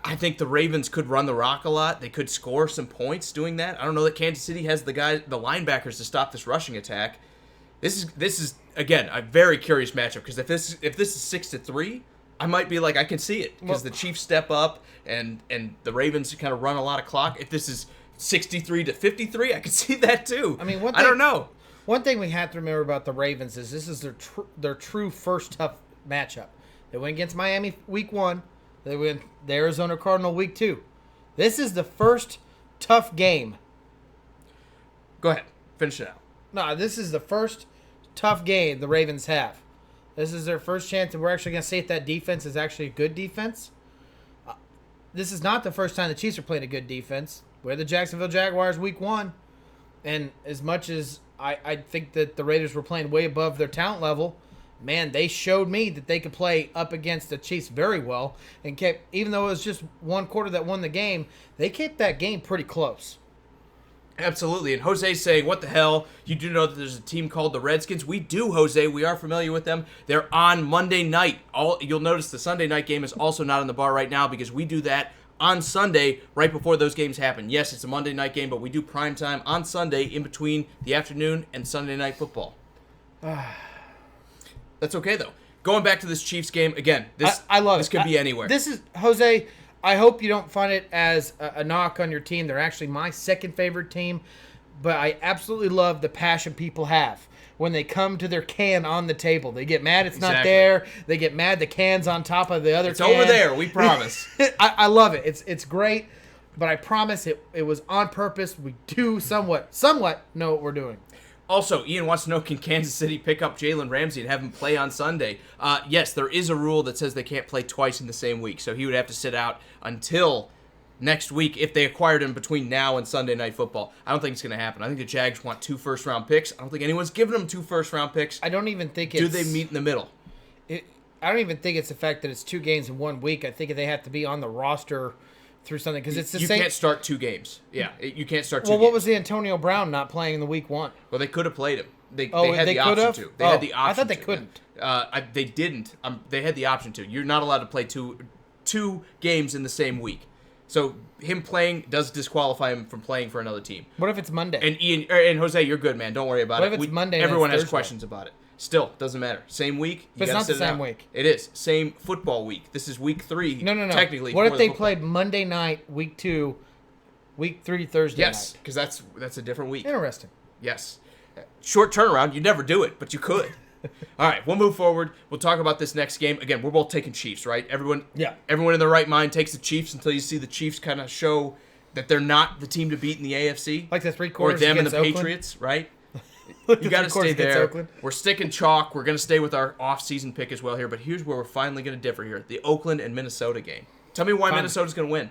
I think the Ravens could run the rock a lot. They could score some points doing that. I don't know that Kansas City has the linebackers to stop this rushing attack. This is again a very curious matchup because if this is 6-3, I might be like, I can see it because the Chiefs step up and the Ravens kind of run a lot of clock. If this is 63-53, I can see that too. I mean, I don't know. One thing we have to remember about the Ravens is this is their true first tough matchup. They went against Miami week 1. They win the Arizona Cardinal week 2. This is the first tough game. Go ahead. Finish it out. No, this is the first tough game the Ravens have. This is their first chance, and we're actually going to see if that defense is actually a good defense. This is not the first time the Chiefs are playing a good defense. We're the Jacksonville Jaguars week 1. And as much as I think that the Raiders were playing way above their talent level, man, they showed me that they could play up against the Chiefs very well. And kept, even though it was just one quarter that won the game, they kept that game pretty close. Absolutely. And Jose's saying, what the hell? You do know that there's a team called the Redskins? We do, Jose. We are familiar with them. They're on Monday night. You'll notice the Sunday night game is also not on the bar right now because we do that on Sunday right before those games happen. Yes, it's a Monday night game, but we do prime time on Sunday in between the afternoon and Sunday night football. That's okay, though. Going back to this Chiefs game, again, I love this could be anywhere. This is, Jose, I hope you don't find it as a knock on your team. They're actually my second favorite team, but I absolutely love the passion people have when they come to their can on the table. They get mad it's not there. They get mad the can's on top of the other can. It's over there, we promise. I love it. It's great, but I promise it was on purpose. We do somewhat know what we're doing. Also, Ian wants to know, can Kansas City pick up Jalen Ramsey and have him play on Sunday? Yes, there is a rule that says they can't play twice in the same week, so he would have to sit out until next week if they acquired him between now and Sunday Night Football. I don't think it's going to happen. I think the Jags want 2 first-round picks. I don't think anyone's giving them 2 first-round picks. I don't even think Do they meet in the middle? I don't even think it's the fact that it's 2 games in 1 week. I think they have to be on the roster through something because it's the you same. You can't start 2 games. Yeah, you can't start 2 Well, games. what was the Antonio Brown not playing in the week 1? Well, they could have played him. They Oh, had they the could option have? to. They had the option I thought they to. couldn't. They didn't. They had the option to. You're not allowed to play two games in the same week. So him playing does disqualify him from playing for another team. What if it's Monday? And Ian and Jose, you're good, man. Don't worry about What it. if it's Monday and Everyone it's has Thursday? questions about it. Still, doesn't matter. Same week. But it's not the same week. It is same football week. This is week 3. No. Technically, What if for they the football. played Monday night, week 2, week 3, Thursday Yes, night? because that's a different week. Interesting. Yes. Short turnaround. You never do it, but you could. All right, we'll move forward. We'll talk about this next game. Again, we're both taking Chiefs, right? Everyone in their right mind takes the Chiefs until you see the Chiefs kind of show that they're not the team to beat in the AFC. Like the 3 or quarters them and against the Oakland? Patriots, right? Like You the got to 3 quarters stay against there. Oakland? We're sticking chalk. We're going to stay with our off-season pick as well here. But here's where we're finally going to differ here. The Oakland and Minnesota game. Tell me why Minnesota's going to win.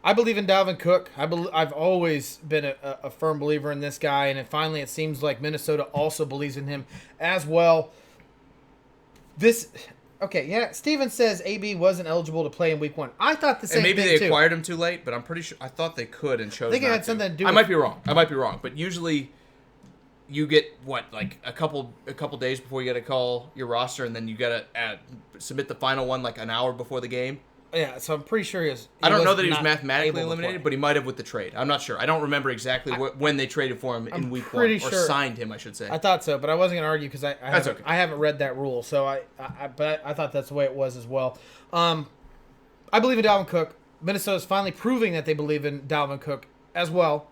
I believe in Dalvin Cook. I've always been a firm believer in this guy, and finally it seems like Minnesota also believes in him as well. Steven says AB wasn't eligible to play in week 1. I thought the same thing, And maybe too. they acquired him too late, but I'm pretty sure I thought they could and chose I think it not had something to do I with- might be wrong. But usually you get a couple days before you got to call your roster, and then you got to submit the final one like an hour before the game. Yeah, so I'm pretty sure I don't know that he was not mathematically able to eliminated, play. but he might have with the trade. I'm not sure. I don't remember exactly when they traded for him in week 1 pretty or sure- signed him, I should say. I thought so, but I wasn't gonna argue because I okay. haven't read that rule, so I thought that's the way it was as well. I believe in Dalvin Cook. Minnesota's finally proving that they believe in Dalvin Cook as well.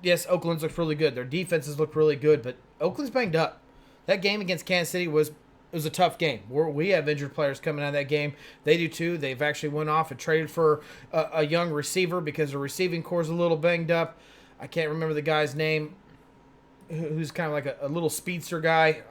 Yes, Oakland's looked really good. Their defenses look really good, but Oakland's banged up. That game against Kansas City was a tough game. We have injured players coming out of that game. They do too. They've actually went off and traded for a young receiver because the receiving core is a little banged up. I can't remember the guy's name, who's kind of like a little speedster guy.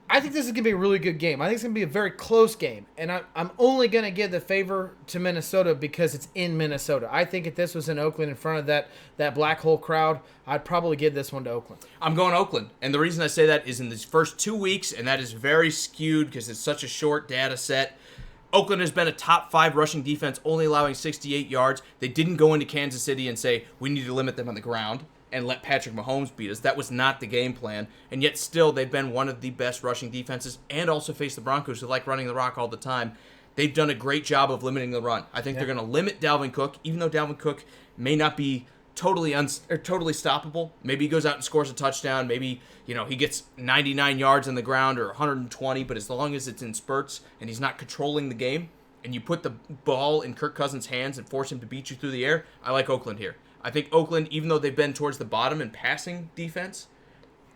I think this is going to be a really good game. I think it's going to be a very close game. And I'm only going to give the favor to Minnesota because it's in Minnesota. I think if this was in Oakland in front of that black hole crowd, I'd probably give this one to Oakland. I'm going Oakland. And the reason I say that is in these first 2 weeks, and that is very skewed because it's such a short data set. Oakland has been a top 5 rushing defense, only allowing 68 yards. They didn't go into Kansas City and say, we need to limit them on the ground and let Patrick Mahomes beat us. That was not the game plan. And yet still, they've been one of the best rushing defenses and also face the Broncos, who like running the rock all the time. They've done a great job of limiting the run. I think they're going to limit Dalvin Cook, even though Dalvin Cook may not be totally stoppable. Maybe he goes out and scores a touchdown. Maybe he gets 99 yards on the ground or 120, but as long as it's in spurts and he's not controlling the game and you put the ball in Kirk Cousins' hands and force him to beat you through the air, I like Oakland here. I think Oakland, even though they've been towards the bottom in passing defense,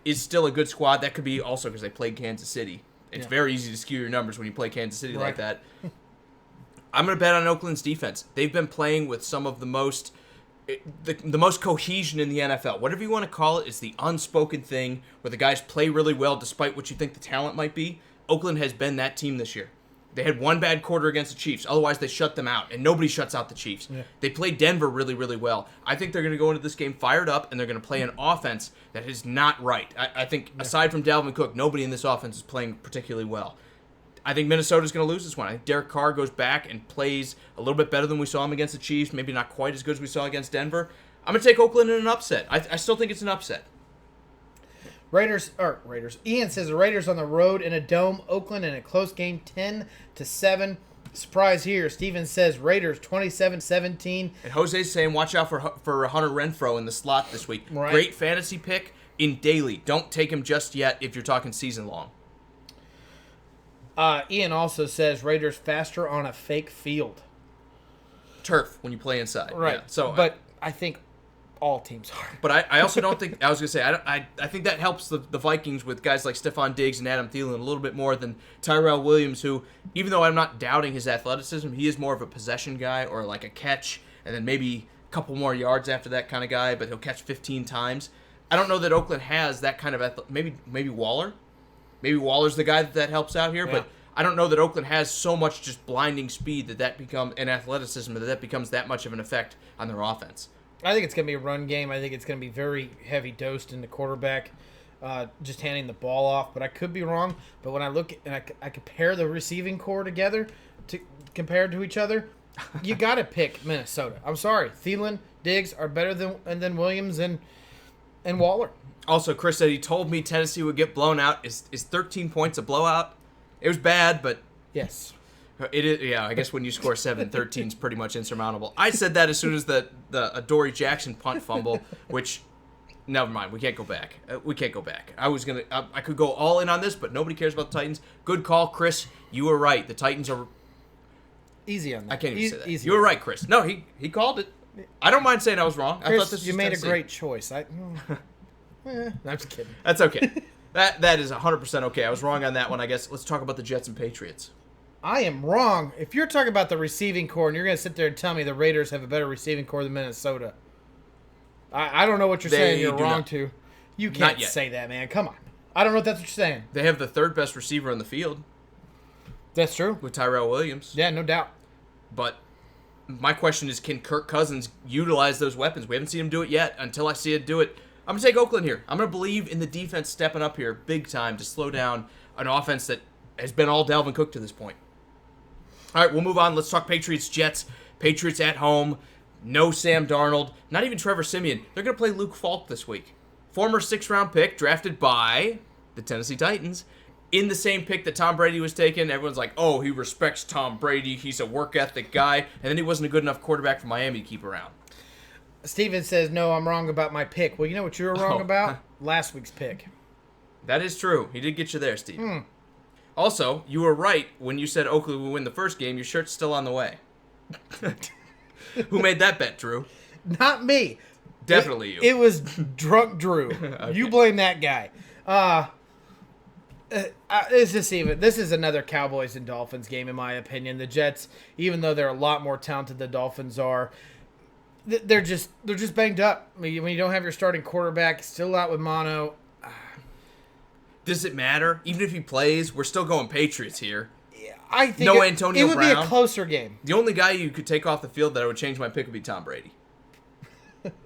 is still a good squad. That could be also because they played Kansas City. It's very easy to skew your numbers when you play Kansas City like that. I'm going to bet on Oakland's defense. They've been playing with some of the most cohesion in the NFL. Whatever you want to call it, it's the unspoken thing where the guys play really well despite what you think the talent might be. Oakland has been that team this year. They had one bad quarter against the Chiefs. Otherwise, they shut them out, and nobody shuts out the Chiefs. Yeah. They played Denver really, really well. I think they're going to go into this game fired up, and they're going to play an offense that is not right. I think aside from Dalvin Cook, nobody in this offense is playing particularly well. I think Minnesota's going to lose this one. I think Derek Carr goes back and plays a little bit better than we saw him against the Chiefs, maybe not quite as good as we saw against Denver. I'm going to take Oakland in an upset. I still think it's an upset. Raiders. Ian says the Raiders on the road in a dome. Oakland in a close game, 10-7. Surprise here. Steven says Raiders 27-17. And Jose's saying watch out for Hunter Renfrow in the slot this week. Right. Great fantasy pick in daily. Don't take him just yet if you're talking season long. Ian also says Raiders faster on a fake field. Turf when you play inside. Right. Yeah. So, but I think all teams are. But I also don't think, I was going to say, I think that helps the Vikings with guys like Stephon Diggs and Adam Thielen a little bit more than Tyrell Williams, who, even though I'm not doubting his athleticism, he is more of a possession guy or like a catch and then maybe a couple more yards after that kind of guy, but he'll catch 15 times. I don't know that Oakland has that kind of maybe Waller. Maybe Waller's the guy that helps out here, but I don't know that Oakland has so much just blinding speed that becomes an athleticism that becomes that much of an effect on their offense. I think it's going to be a run game. I think it's going to be very heavy dosed in the quarterback, just handing the ball off. But I could be wrong. But when I look and I compare the receiving core together, compared to each other, you got to pick Minnesota. I'm sorry. Thielen, Diggs are better than Williams and Waller. Also, Chris said he told me Tennessee would get blown out. Is 13 points a blowout? It was bad, but yes. It is, yeah, I guess when you score 7, 13 is pretty much insurmountable. I said that as soon as the Adoree Jackson punt fumble, which, never mind, we can't go back. I could go all in on this, but nobody cares about the Titans. Good call, Chris. You were right. The Titans are... Easy on that. I can't even say that. Easy. You were right, Chris. No, he called it. I don't mind saying I was wrong. Chris, I thought this was you made Tennessee. a great choice. I'm just kidding. That's okay. That is 100% okay. I was wrong on that one, I guess. Let's talk about the Jets and Patriots. I am wrong. If you're talking about the receiving core and you're going to sit there and tell me the Raiders have a better receiving core than Minnesota, I don't know what you're saying you're wrong to. You can't say that, man. Come on. I don't know if that's what you're saying. They have the third best receiver on the field. That's true. With Tyrell Williams. Yeah, no doubt. But my question is, can Kirk Cousins utilize those weapons? We haven't seen him do it yet. Until I see it do it, I'm going to take Oakland here. I'm going to believe in the defense stepping up here big time to slow down an offense that has been all Dalvin Cook to this point. All right, we'll move on. Let's talk Patriots-Jets. Patriots at home. No Sam Darnold. Not even Trevor Siemian. They're going to play Luke Falk this week. Former 6th-round pick drafted by the Tennessee Titans. In the same pick that Tom Brady was taken, everyone's like, oh, he respects Tom Brady. He's a work ethic guy. And then he wasn't a good enough quarterback for Miami to keep around. Steven says, no, I'm wrong about my pick. Well, you know what you were wrong about? Last week's pick. That is true. He did get you there, Steve. Also, you were right when you said Oakland would win the first game. Your shirt's still on the way. Who made that bet, Drew? Not me. Definitely you. It was Drunk Drew. Okay. You blame that guy. This is another Cowboys and Dolphins game, in my opinion. The Jets, even though they're a lot more talented than the Dolphins are, they're just banged up. I mean, when you don't have your starting quarterback, still out with mono. Does it matter? Even if he plays, we're still going Patriots here. Yeah, I think Antonio Brown. It would be a closer game. The only guy you could take off the field that I would change my pick would be Tom Brady.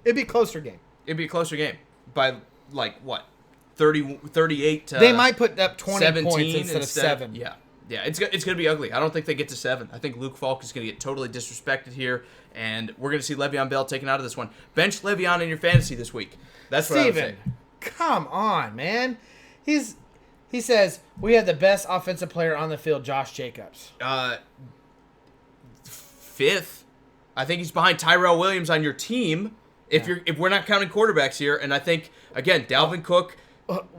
It'd be a closer game. It'd be a closer game by, like, what? 38 to They might put up 20 17 points instead of 7. Yeah, it's going to be ugly. I don't think they get to 7. I think Luke Falk is going to get totally disrespected here, and we're going to see Le'Veon Bell taken out of this one. Bench Le'Veon in your fantasy this week. That's what I would say. Come on, man. He says, we have the best offensive player on the field, Josh Jacobs. 5th. I think he's behind Tyrell Williams on your team. If we're not counting quarterbacks here, and I think, again, Dalvin Cook,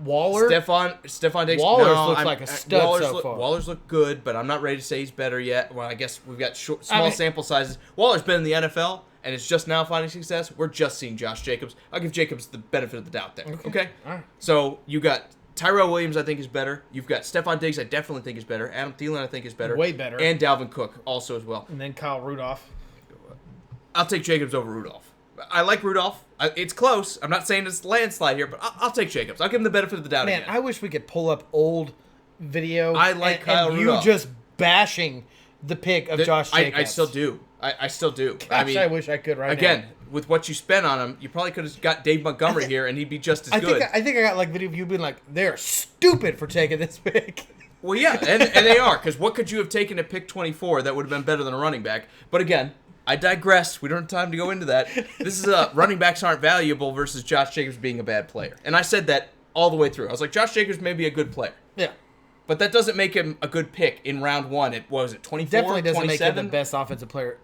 Waller, Stefon Diggs. Waller looks like a stud so far. Waller's look good, but I'm not ready to say he's better yet. Well, I guess we've got small sample sizes. Waller's been in the NFL, and it's just now finding success. We're just seeing Josh Jacobs. I'll give Jacobs the benefit of the doubt there. Okay? All right. So you got Tyrell Williams, I think, is better. You've got Stefon Diggs, I definitely think is better. Adam Thielen, I think, is better. Way better. And Dalvin Cook also as well. And then Kyle Rudolph. I'll take Jacobs over Rudolph. I like Rudolph. It's close. I'm not saying it's landslide here, but I'll take Jacobs. I'll give him the benefit of the doubt. Man, again. I wish we could pull up old video. I like Kyle Rudolph. You just bashing the pick of Josh Jacobs. I still do. I still do. Gosh, I wish I could now. Again, with what you spent on him, you probably could have got Dave Montgomery here, and he'd be just as good. I think I got like video of you being like, they're stupid for taking this pick. Well, yeah, and they are, because what could you have taken at pick 24 that would have been better than a running back? But again, I digress. We don't have time to go into that. This is running backs aren't valuable versus Josh Jacobs being a bad player. And I said that all the way through. I was like, Josh Jacobs may be a good player. Yeah. But that doesn't make him a good pick in round 1. What was it, 24, definitely doesn't 27? make him the best offensive player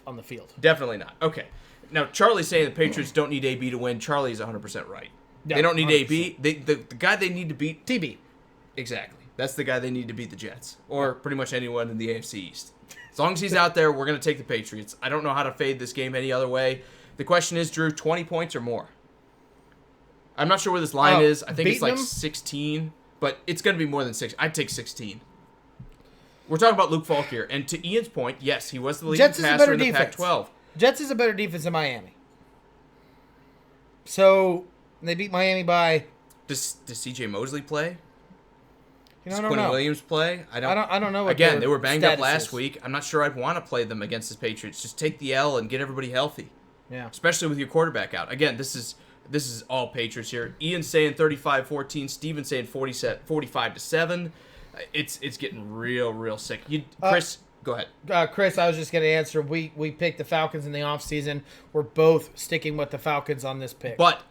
on the field. Definitely not. Okay. Now, Charlie's saying the Patriots don't need AB to win. Charlie's 100% right. Yeah, they don't need 100%. AB. The guy they need to beat... TB. Exactly. That's the guy they need to beat the Jets. Or pretty much anyone in the AFC East. As long as he's out there, we're going to take the Patriots. I don't know how to fade this game any other way. The question is, Drew, 20 points or more? I'm not sure where this line is. I think it's like 16, but it's going to be more than 6. I'd take 16. We're talking about Luke Falk here. And to Ian's point, yes, he was the leading passer in the Pac-12. Jets is a better defense than Miami. So, they beat Miami by... Does C.J. Mosley play? You know, Does Quinn Williams play? I don't know. What Again, they were banged up last week. I'm not sure I'd want to play them against the Patriots. Just take the L and get everybody healthy. Yeah. Especially with your quarterback out. Again, this is all Patriots here. Ian's saying 35-14. Steven's saying 45-7. It's getting real sick. Chris, Go ahead. Chris, I was just going to answer. We picked the Falcons in the offseason. We're both sticking with the Falcons on this pick. But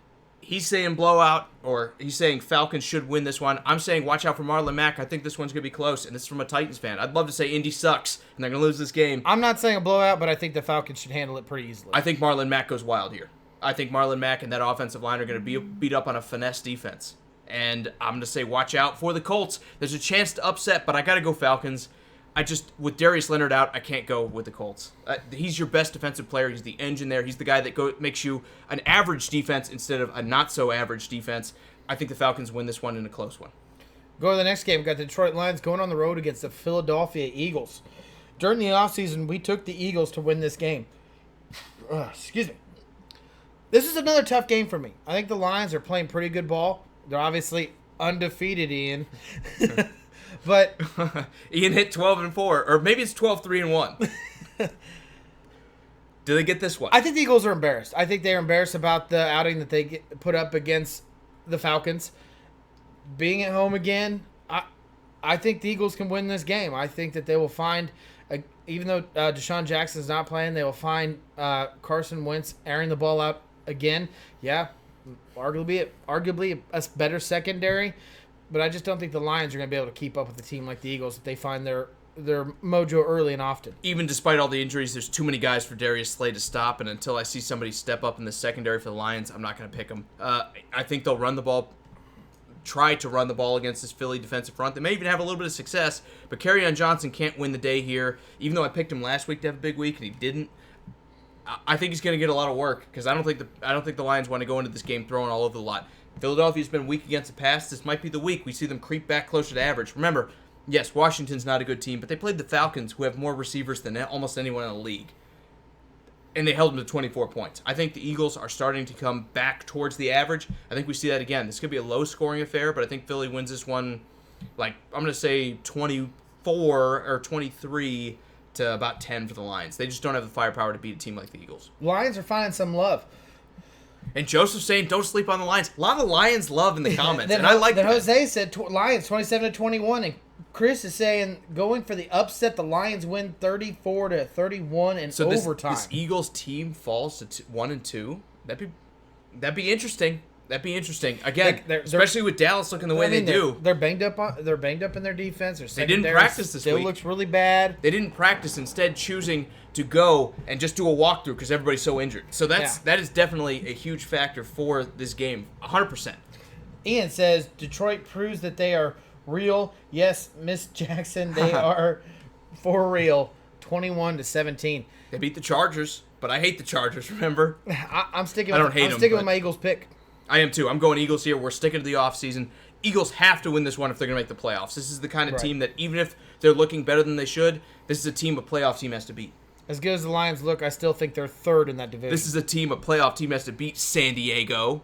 he's saying blowout, or he's saying Falcons should win this one. I'm saying watch out for Marlon Mack. I think this one's going to be close, and this is from a Titans fan. I'd love to say Indy sucks, and they're going to lose this game. I'm not saying a blowout, but I think the Falcons should handle it pretty easily. I think Marlon Mack goes wild here. I think Marlon Mack and that offensive line are going to be beat up on a finesse defense. And I'm going to say watch out for the Colts. There's a chance to upset, but I got to go Falcons. With Darius Leonard out, I can't go with the Colts. He's your best defensive player. He's the engine there. He's the guy that makes you an average defense instead of a not-so-average defense. I think the Falcons win this one in a close one. Go to the next game. We've got the Detroit Lions going on the road against the Philadelphia Eagles. During the offseason, we took the Eagles to win this game. Excuse me. This is another tough game for me. I think the Lions are playing pretty good ball. They're obviously undefeated, Ian. But Ian hit 12-4, or maybe it's 12-3-1. Do they get this one? I think the Eagles are embarrassed. I think they're embarrassed about the outing that they put up against the Falcons. Being at home again, I think the Eagles can win this game. I think that they will find, even though Deshaun Jackson's not playing, they will find Carson Wentz airing the ball out again. Yeah, arguably a better secondary. But I just don't think the Lions are going to be able to keep up with a team like the Eagles if they find their mojo early and often. Even despite all the injuries, there's too many guys for Darius Slay to stop, and until I see somebody step up in the secondary for the Lions, I'm not going to pick them. I think they'll try to run the ball against this Philly defensive front. They may even have a little bit of success, but Kerryon Johnson can't win the day here. Even though I picked him last week to have a big week, and he didn't, I think he's going to get a lot of work because I don't think the Lions want to go into this game throwing all over the lot. Philadelphia's been weak against the pass. This might be the week we see them creep back closer to average. Remember, yes, Washington's not a good team, but they played the Falcons, who have more receivers than almost anyone in the league. And they held them to 24 points. I think the Eagles are starting to come back towards the average. I think we see that again. This could be a low-scoring affair, but I think Philly wins this one, I'm going to say 24 or 23 to about 10 for the Lions. They just don't have the firepower to beat a team like the Eagles. Lions are finding some love. And Joseph's saying, don't sleep on the Lions. A lot of Lions love in the comments, and I like that. Jose said Lions 27-21, and Chris is saying going for the upset. The Lions win 34-31 in overtime. This Eagles team falls to 1-2. That'd be interesting. That'd be interesting. Again, especially with Dallas looking the way they do. They're banged up. They're banged up in their defense. They didn't practice this week. Still looks really bad. They didn't practice, instead choosing to go and just do a walkthrough because everybody's so injured. So that is definitely a huge factor for this game, 100%. Ian says Detroit proves that they are real. Yes, Miss Jackson, they are for real. 21-17. They beat the Chargers, but I hate the Chargers. Remember? I'm sticking with my Eagles pick. I am too. I'm going Eagles here. We're sticking to the offseason. Eagles have to win this one if they're going to make the playoffs. This is the kind of team that even if they're looking better than they should, this is a playoff team has to beat. As good as the Lions look, I still think they're third in that division. This is a playoff team has to beat San Diego,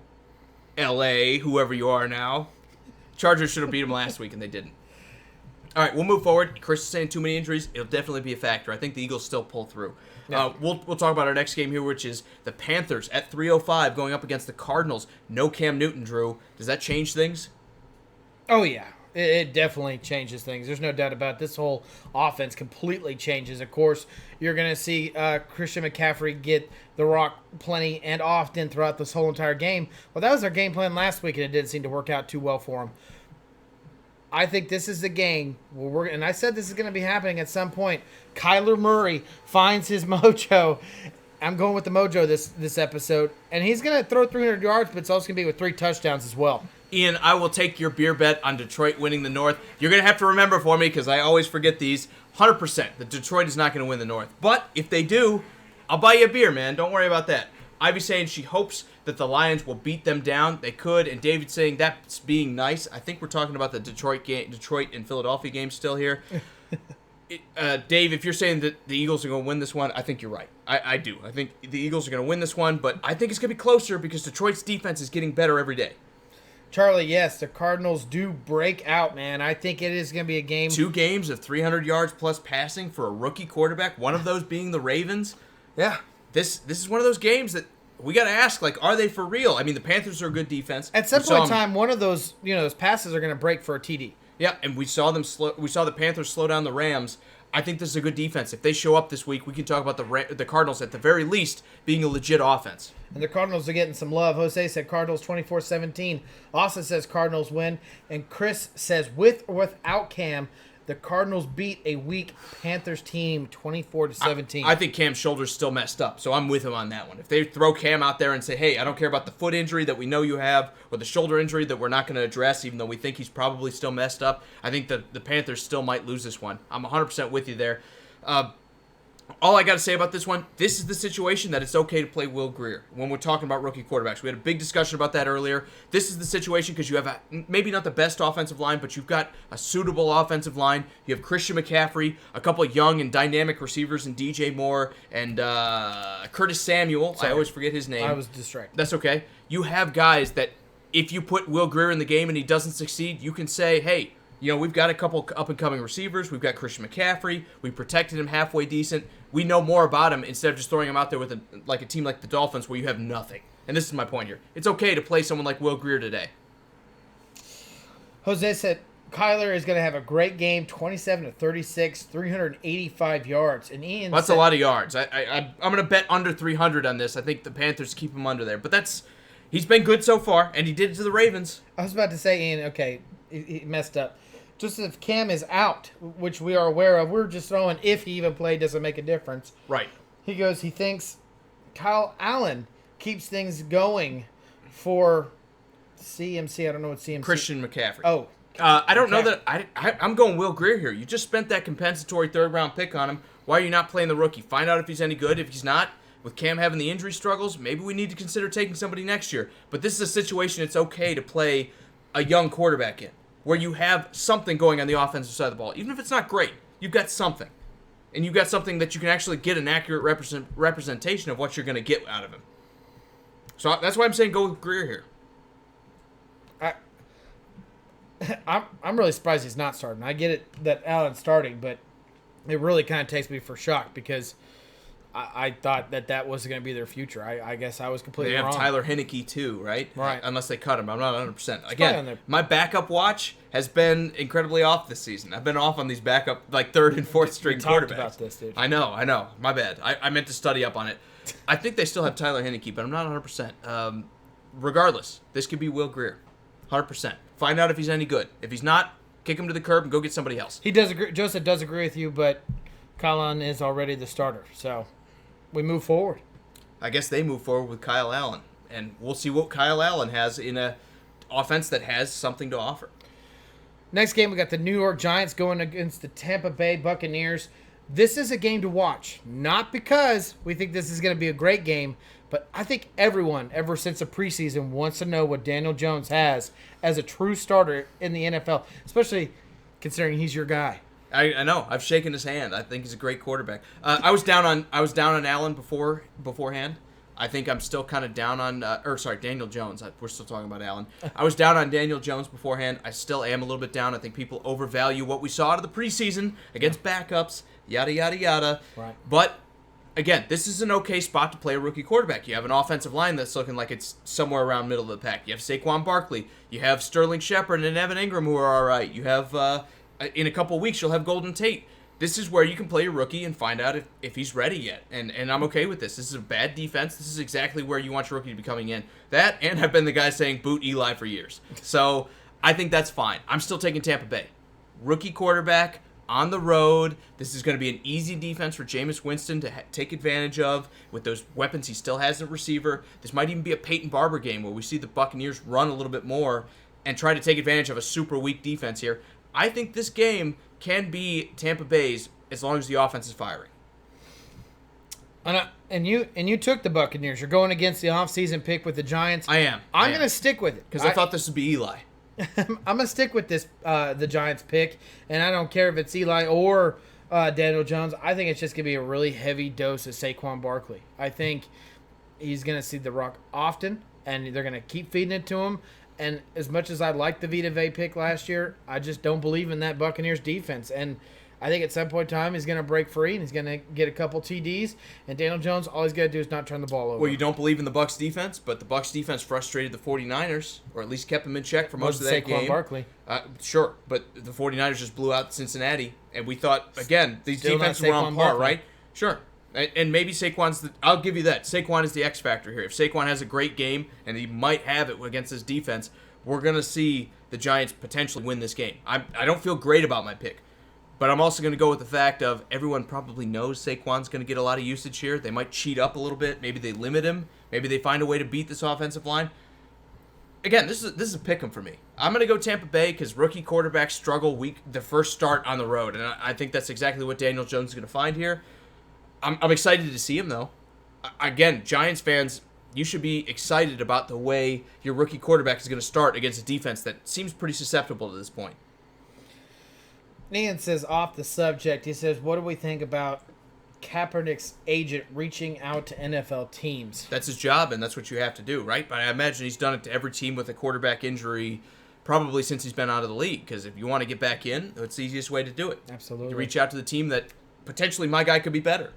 L.A., whoever you are now. Chargers should have beat them last week, and they didn't. All right, we'll move forward. Chris is saying too many injuries. It'll definitely be a factor. I think the Eagles still pull through. Yeah. We'll talk about our next game here, which is the Panthers at 3:05 going up against the Cardinals. No Cam Newton, Drew. Does that change things? Oh, yeah. It definitely changes things. There's no doubt about it. This whole offense completely changes. Of course, you're going to see Christian McCaffrey get the rock plenty and often throughout this whole entire game. Well, that was our game plan last week, and it didn't seem to work out too well for him. I think this is the game where and I said this is going to be happening at some point. Kyler Murray finds his mojo. I'm going with the mojo this episode. And he's going to throw 300 yards, but it's also going to be with 3 touchdowns as well. Ian, I will take your beer bet on Detroit winning the North. You're going to have to remember for me because I always forget these. 100% that Detroit is not going to win the North. But if they do, I'll buy you a beer, man. Don't worry about that. Ivy's saying she hopes that the Lions will beat them down. They could. And David's saying that's being nice. I think we're talking about the Detroit and Philadelphia game still here. Dave, if you're saying that the Eagles are going to win this one, I think you're right. I do. I think the Eagles are going to win this one, but I think it's going to be closer because Detroit's defense is getting better every day. Charlie, yes, the Cardinals do break out, man. I think it is going to be a game. 2 games of 300 yards plus passing for a rookie quarterback, one of those being the Ravens. Yeah. This is one of those games that we got to ask, are they for real? I mean, the Panthers are a good defense. At some point in time, one of those, those passes are going to break for a TD. Yeah, and we saw the Panthers slow down the Rams. I think this is a good defense. If they show up this week, we can talk about the Cardinals at the very least being a legit offense. And the Cardinals are getting some love. Jose said Cardinals 24-17. Austin says Cardinals win. And Chris says with or without Cam, the Cardinals beat a weak Panthers team 24-17. I think Cam's shoulder's still messed up, so I'm with him on that one. If they throw Cam out there and say, hey, I don't care about the foot injury that we know you have or the shoulder injury that we're not going to address, even though we think he's probably still messed up, I think the Panthers still might lose this one. I'm 100% with you there. All I got to say about this one, this is the situation that it's okay to play Will Grier when we're talking about rookie quarterbacks. We had a big discussion about that earlier. This is the situation because you have maybe not the best offensive line, but you've got a suitable offensive line. You have Christian McCaffrey, a couple of young and dynamic receivers in DJ Moore and Curtis Samuel. Sorry. I always forget his name. I was distracted. That's okay. You have guys that if you put Will Grier in the game and he doesn't succeed, you can say, hey, we've got a couple up-and-coming receivers. We've got Christian McCaffrey. We protected him halfway decent. We know more about him instead of just throwing him out there with a team like the Dolphins where you have nothing. And this is my point here. It's okay to play someone like Will Grier today. Jose said Kyler is going to have a great game, 27-36, 385 yards. And Ian that's a lot of yards. I'm going to bet under 300 on this. I think the Panthers keep him under there. But he's been good so far, and he did it to the Ravens. I was about to say, Ian, okay, he messed up. Just if Cam is out, which we are aware of, we're just throwing if he even played doesn't make a difference. Right. He thinks Kyle Allen keeps things going for CMC. I don't know what CMC. Christian McCaffrey. Oh. I don't know that. I'm going Will Grier here. You just spent that compensatory third-round pick on him. Why are you not playing the rookie? Find out if he's any good. If he's not, with Cam having the injury struggles, maybe we need to consider taking somebody next year. But this is a situation it's okay to play a young quarterback in, where you have something going on the offensive side of the ball. Even if it's not great, you've got something. And you've got something that you can actually get an accurate representation of what you're going to get out of him. So that's why I'm saying go with Grier here. I'm really surprised he's not starting. I get it that Allen's starting, but it really kind of takes me for shock because I thought that was going to be their future. I guess I was completely wrong. They have Tyler Heineke too, right? Right. Unless they cut him. I'm not 100%. Again, my backup watch has been incredibly off this season. I've been off on these backup, like third and fourth string quarterbacks. Talked about this, dude. I know. My bad. I meant to study up on it. I think they still have Tyler Heineke, but I'm not 100%. Regardless, this could be Will Grier. 100%. Find out if he's any good. If he's not, kick him to the curb and go get somebody else. He does agree. Joseph does agree with you, but Colin is already the starter. So we move forward. I guess they move forward with Kyle Allen, and we'll see what Kyle Allen has in a offense that has something to offer. Next game, we got the New York Giants going against the Tampa Bay Buccaneers. This is a game to watch, not because we think this is going to be a great game, but I think everyone, ever since the preseason, wants to know what Daniel Jones has as a true starter in the NFL, especially considering he's your guy. I know. I've shaken his hand. I think he's a great quarterback. I was down on Allen beforehand. I think I'm still kind of down on Daniel Jones. We're still talking about Allen. I was down on Daniel Jones beforehand. I still am a little bit down. I think people overvalue what we saw out of the preseason against backups, yada, yada, yada. Right. But, again, this is an okay spot to play a rookie quarterback. You have an offensive line that's looking like it's somewhere around middle of the pack. You have Saquon Barkley. You have Sterling Shepard and Evan Ingram who are all right. You have, in a couple of weeks, you'll have Golden Tate. This is where you can play a rookie and find out if he's ready yet. And I'm okay with this. This is a bad defense. This is exactly where you want your rookie to be coming in. That, and I've been the guy saying boot Eli for years. So I think that's fine. I'm still taking Tampa Bay. Rookie quarterback on the road. This is going to be an easy defense for Jameis Winston to take advantage of with those weapons he still has at receiver. This might even be a Peyton Barber game where we see the Buccaneers run a little bit more and try to take advantage of a super weak defense here. I think this game can be Tampa Bay's as long as the offense is firing. And you took the Buccaneers. You're going against the offseason pick with the Giants. I am. I'm going to stick with it because I thought this would be Eli. I'm going to stick with this the Giants pick, and I don't care if it's Eli or Daniel Jones. I think it's just going to be a really heavy dose of Saquon Barkley. I think he's going to see the rock often, and they're going to keep feeding it to him. And as much as I liked the Vita Vea pick last year, I just don't believe in that Buccaneers defense. And I think at some point in time he's going to break free and he's going to get a couple TDs. And Daniel Jones, all he's got to do is not turn the ball over. Well, you don't believe in the Bucs defense, but the Bucs defense frustrated the 49ers, or at least kept them in check for most of that game. Saquon Barkley. Sure, but the 49ers just blew out Cincinnati, and we thought, again, these Still defenses not were on Saquon par, Barkley. right? Sure. And maybe Saquon's I'll give you that. Saquon is the X factor here. If Saquon has a great game, and he might have it against this defense, we're going to see the Giants potentially win this game. I don't feel great about my pick, but I'm also going to go with the fact of everyone probably knows Saquon's going to get a lot of usage here. They might cheat up a little bit. Maybe they limit him. Maybe they find a way to beat this offensive line. Again, this is a pick 'em for me. I'm going to go Tampa Bay because rookie quarterbacks struggle the first start on the road, and I think that's exactly what Daniel Jones is going to find here. I'm excited to see him, though. Again, Giants fans, you should be excited about the way your rookie quarterback is going to start against a defense that seems pretty susceptible to this point. Ian says, off the subject, he says, what do we think about Kaepernick's agent reaching out to NFL teams? That's his job, and that's what you have to do, right? But I imagine he's done it to every team with a quarterback injury probably since he's been out of the league, because if you want to get back in, it's the easiest way to do it. Absolutely. You reach out to the team that potentially my guy could be better.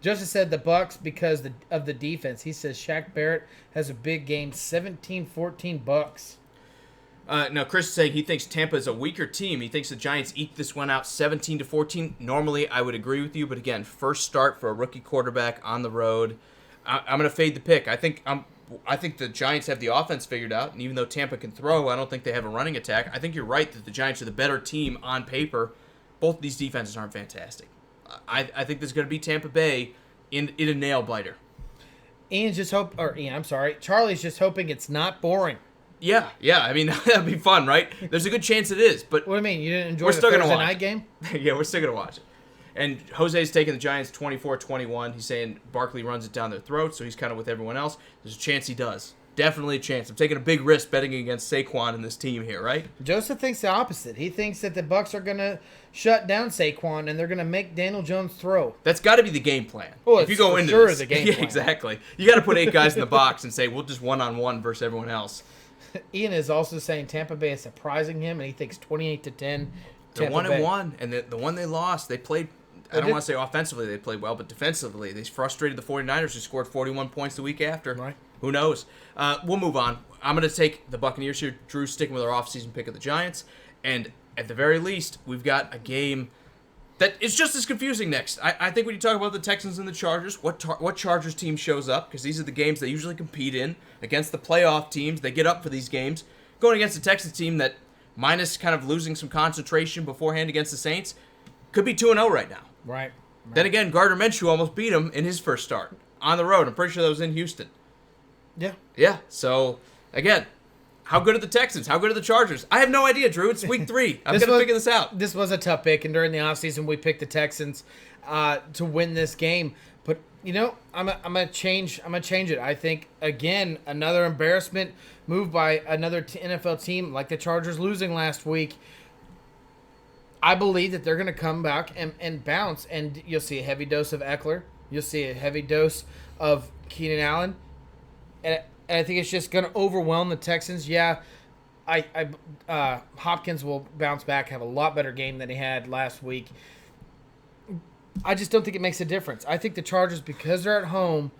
Justin said the Bucs because of the defense. He says Shaq Barrett has a big game, 17-14 Bucs. Now, Chris is saying he thinks Tampa is a weaker team. He thinks the Giants eke this one out 17-14. Normally, I would agree with you, but again, first start for a rookie quarterback on the road. I'm going to fade the pick. I think the Giants have the offense figured out, and even though Tampa can throw, I don't think they have a running attack. I think you're right that the Giants are the better team on paper. Both of these defenses aren't fantastic. I think this is going to be Tampa Bay in a nail biter. Charlie's just hoping it's not boring. Yeah. I mean, that'd be fun, right? There's a good chance it is, but what do you mean? You didn't enjoy the Thursday night game? Yeah, we're still gonna watch it. And Jose's taking the Giants 24-21. He's saying Barkley runs it down their throats, so he's kind of with everyone else. There's a chance he does. Definitely a chance. I'm taking a big risk betting against Saquon in this team here, right? Joseph thinks the opposite. He thinks that the Bucs are going to shut down Saquon and they're going to make Daniel Jones throw. That's got to be the game plan. Well, if you go into sure this, the game yeah, plan. exactly. You got to put 8 guys in the box and say we'll just one-on-one versus everyone else. Ian is also saying Tampa Bay is surprising him, and he thinks 28-10. They're 1-1, and the one they lost, they played. I don't want to say offensively they played well, but defensively they frustrated the 49ers who scored 41 points the week after. Right. Who knows? We'll move on. I'm going to take the Buccaneers here. Drew's sticking with our offseason pick of the Giants. And at the very least, we've got a game that is just as confusing next. I think when you talk about the Texans and the Chargers, what Chargers team shows up? Because these are the games they usually compete in against the playoff teams. They get up for these games. Going against the Texans team that, minus kind of losing some concentration beforehand against the Saints, could be 2-0 right now. Right. Then again, Gardner Minshew almost beat him in his first start on the road. I'm pretty sure that was in Houston. Yeah. So, again, how good are the Texans? How good are the Chargers? I have no idea, Drew. It's week 3. I'm going to figure this out. This was a tough pick, and during the offseason, we picked the Texans to win this game. But, I'm going to change it. I think, again, another embarrassment move by another NFL team like the Chargers losing last week. I believe that they're going to come back and bounce, and you'll see a heavy dose of Eckler. You'll see a heavy dose of Keenan Allen. And I think it's just going to overwhelm the Texans. Yeah, Hopkins will bounce back, have a lot better game than he had last week. I just don't think it makes a difference. I think the Chargers, because they're at home,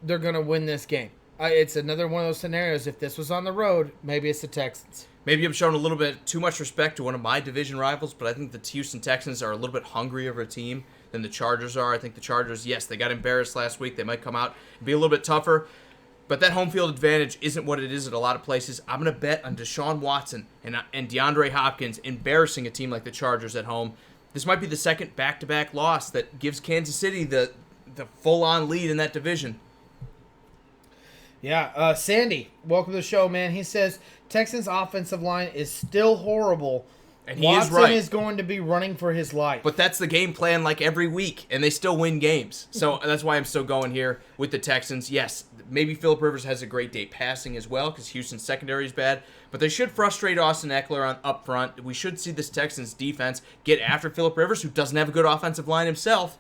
they're going to win this game. It's another one of those scenarios. If this was on the road, maybe it's the Texans. Maybe I'm showing a little bit too much respect to one of my division rivals, but I think the Houston Texans are a little bit hungrier of a team than the Chargers are. I think the Chargers, yes, they got embarrassed last week. They might come out and be a little bit tougher, but that home field advantage isn't what it is at a lot of places. I'm going to bet on Deshaun Watson and DeAndre Hopkins embarrassing a team like the Chargers at home. This might be the second back-to-back loss that gives Kansas City the full-on lead in that division. Yeah, Sandy, welcome to the show, man. He says Texans' offensive line is still horrible. And he Watson is right. is going to be running for his life. But that's the game plan like every week, and they still win games. So that's why I'm still going here with the Texans. Yes, maybe Phillip Rivers has a great day passing as well because Houston's secondary is bad. But they should frustrate Austin Eckler up front. We should see this Texans defense get after Phillip Rivers, who doesn't have a good offensive line himself.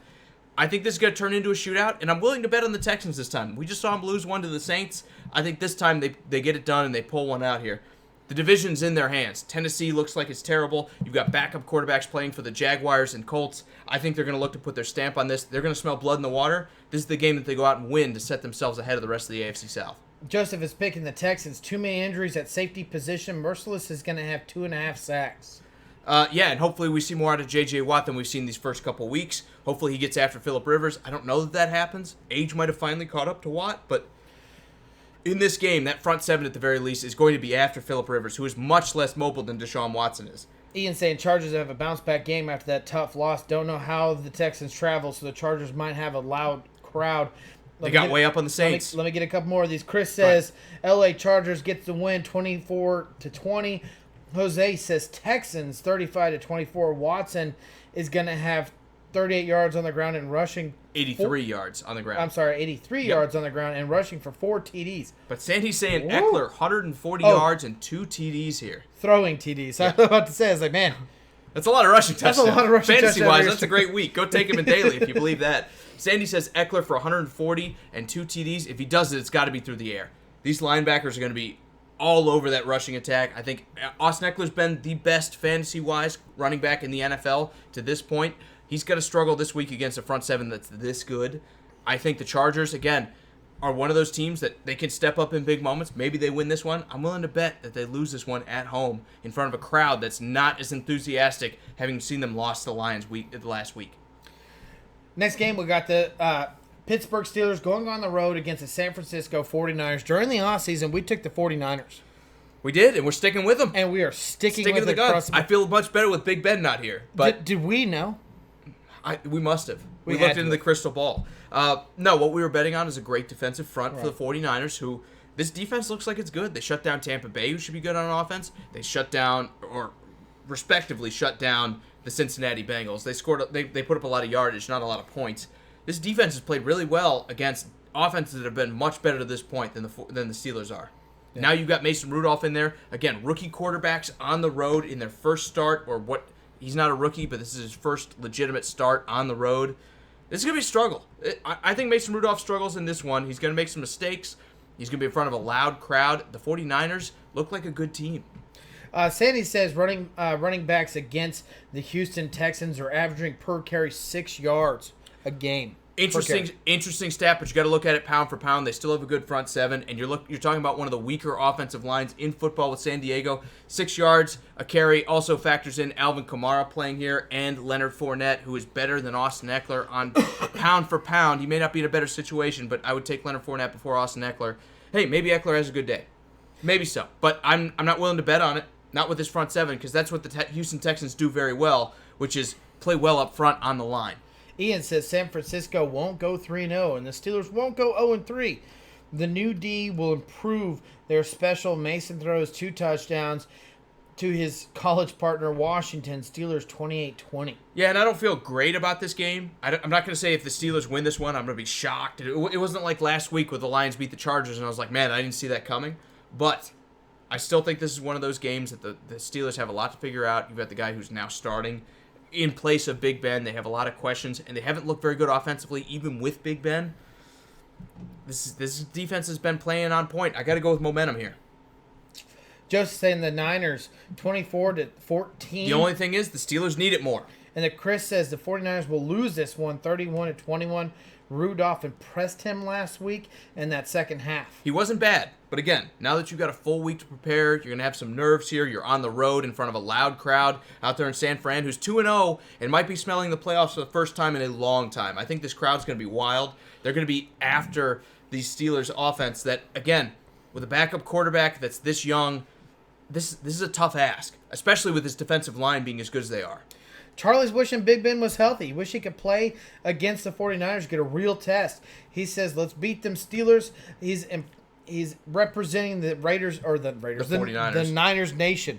I think this is going to turn into a shootout, and I'm willing to bet on the Texans this time. We just saw them lose one to the Saints. I think this time they get it done and they pull one out here. The division's in their hands. Tennessee looks like it's terrible. You've got backup quarterbacks playing for the Jaguars and Colts. I think they're going to look to put their stamp on this. They're going to smell blood in the water. This is the game that they go out and win to set themselves ahead of the rest of the AFC South. Joseph is picking the Texans. Too many injuries at safety position. Merciless is going to have 2.5 sacks. And hopefully we see more out of J.J. Watt than we've seen these first couple weeks. Hopefully he gets after Phillip Rivers. I don't know that happens. Age might have finally caught up to Watt, but in this game, that front seven at the very least is going to be after Phillip Rivers, who is much less mobile than Deshaun Watson is. Ian saying Chargers have a bounce-back game after that tough loss. Don't know how the Texans travel, so the Chargers might have a loud crowd. They got way up on the Saints. Let me get a couple more of these. Chris says L.A. Chargers gets the win 24-20. Jose says Texans 35-24. Watson is going to have 38 yards on the ground and rushing 83 yards on the ground. I'm sorry, 83 yards on the ground and rushing for 4 TDs. But Sandy's saying Eckler 140 yards and 2 TDs here. Throwing TDs. Yeah. I was about to say, I was like, man, that's a lot of rushing touchdowns. That's a lot of rushing touchdowns. Fantasy-wise, that's a great week. Go take him in daily if you believe that. Sandy says Eckler for 140 and 2 TDs. If he does it, it's got to be through the air. These linebackers are going to be all over that rushing attack. I think Austin Eckler's been the best fantasy-wise running back in the NFL to this point. He's going to struggle this week against a front seven that's this good. I think the Chargers, again, are one of those teams that they can step up in big moments. Maybe they win this one. I'm willing to bet that they lose this one at home in front of a crowd that's not as enthusiastic, having seen them lost to the Lions last week. Next game, we got the Pittsburgh Steelers going on the road against the San Francisco 49ers. During the offseason, we took the 49ers. We did, and we're sticking with them. And we are sticking with to the guns. I feel much better with Big Ben not here. But did we know? We must have. We looked into the crystal ball. No, what we were betting on is a great defensive front for the 49ers, who this defense looks like it's good. They shut down Tampa Bay, who should be good on offense. They shut down, or respectively shut down, the Cincinnati Bengals. They put up a lot of yardage, not a lot of points. This defense has played really well against offenses that have been much better to this point than the Steelers are. Yeah. Now you've got Mason Rudolph in there. Again, rookie quarterbacks on the road in their first start, or what? He's not a rookie, but this is his first legitimate start on the road. This is going to be a struggle. I think Mason Rudolph struggles in this one. He's going to make some mistakes. He's going to be in front of a loud crowd. The 49ers look like a good team. Sandy says running backs against the Houston Texans are averaging per carry 6 yards a game. Interesting stat, but you got to look at it pound for pound. They still have a good front seven, and you're talking about one of the weaker offensive lines in football with San Diego. 6 yards a carry also factors in Alvin Kamara playing here and Leonard Fournette, who is better than Austin Eckler on pound for pound. He may not be in a better situation, but I would take Leonard Fournette before Austin Eckler. Hey, maybe Eckler has a good day, maybe so, but I'm not willing to bet on it. Not with this front seven, because that's what the Houston Texans do very well, which is play well up front on the line. Ian says San Francisco won't go 3-0, and the Steelers won't go 0-3. The new D will improve their special. Mason throws 2 touchdowns to his college partner, Washington. Steelers 28-20. Yeah, and I don't feel great about this game. I'm not going to say if the Steelers win this one, I'm going to be shocked. It wasn't like last week where the Lions beat the Chargers, and I was like, man, I didn't see that coming. But I still think this is one of those games that the Steelers have a lot to figure out. You've got the guy who's now starting in place of Big Ben. They have a lot of questions, and they haven't looked very good offensively, even with Big Ben. This defense has been playing on point. I got to go with momentum here. Joseph saying the Niners 24-14. The only thing is the Steelers need it more. And then Chris says the 49ers will lose this one 31-21. Rudolph impressed him last week in that second half. He wasn't bad. But again, now that you've got a full week to prepare, you're going to have some nerves here. You're on the road in front of a loud crowd out there in San Fran who's 2-0 and might be smelling the playoffs for the first time in a long time. I think this crowd's going to be wild. They're going to be after the Steelers offense that, again, with a backup quarterback that's this young, this is a tough ask, especially with this defensive line being as good as they are. Charlie's wishing Big Ben was healthy. Wish he could play against the 49ers, get a real test. He says, let's beat them Steelers. He's representing the Raiders, or the 49ers. The Niners nation.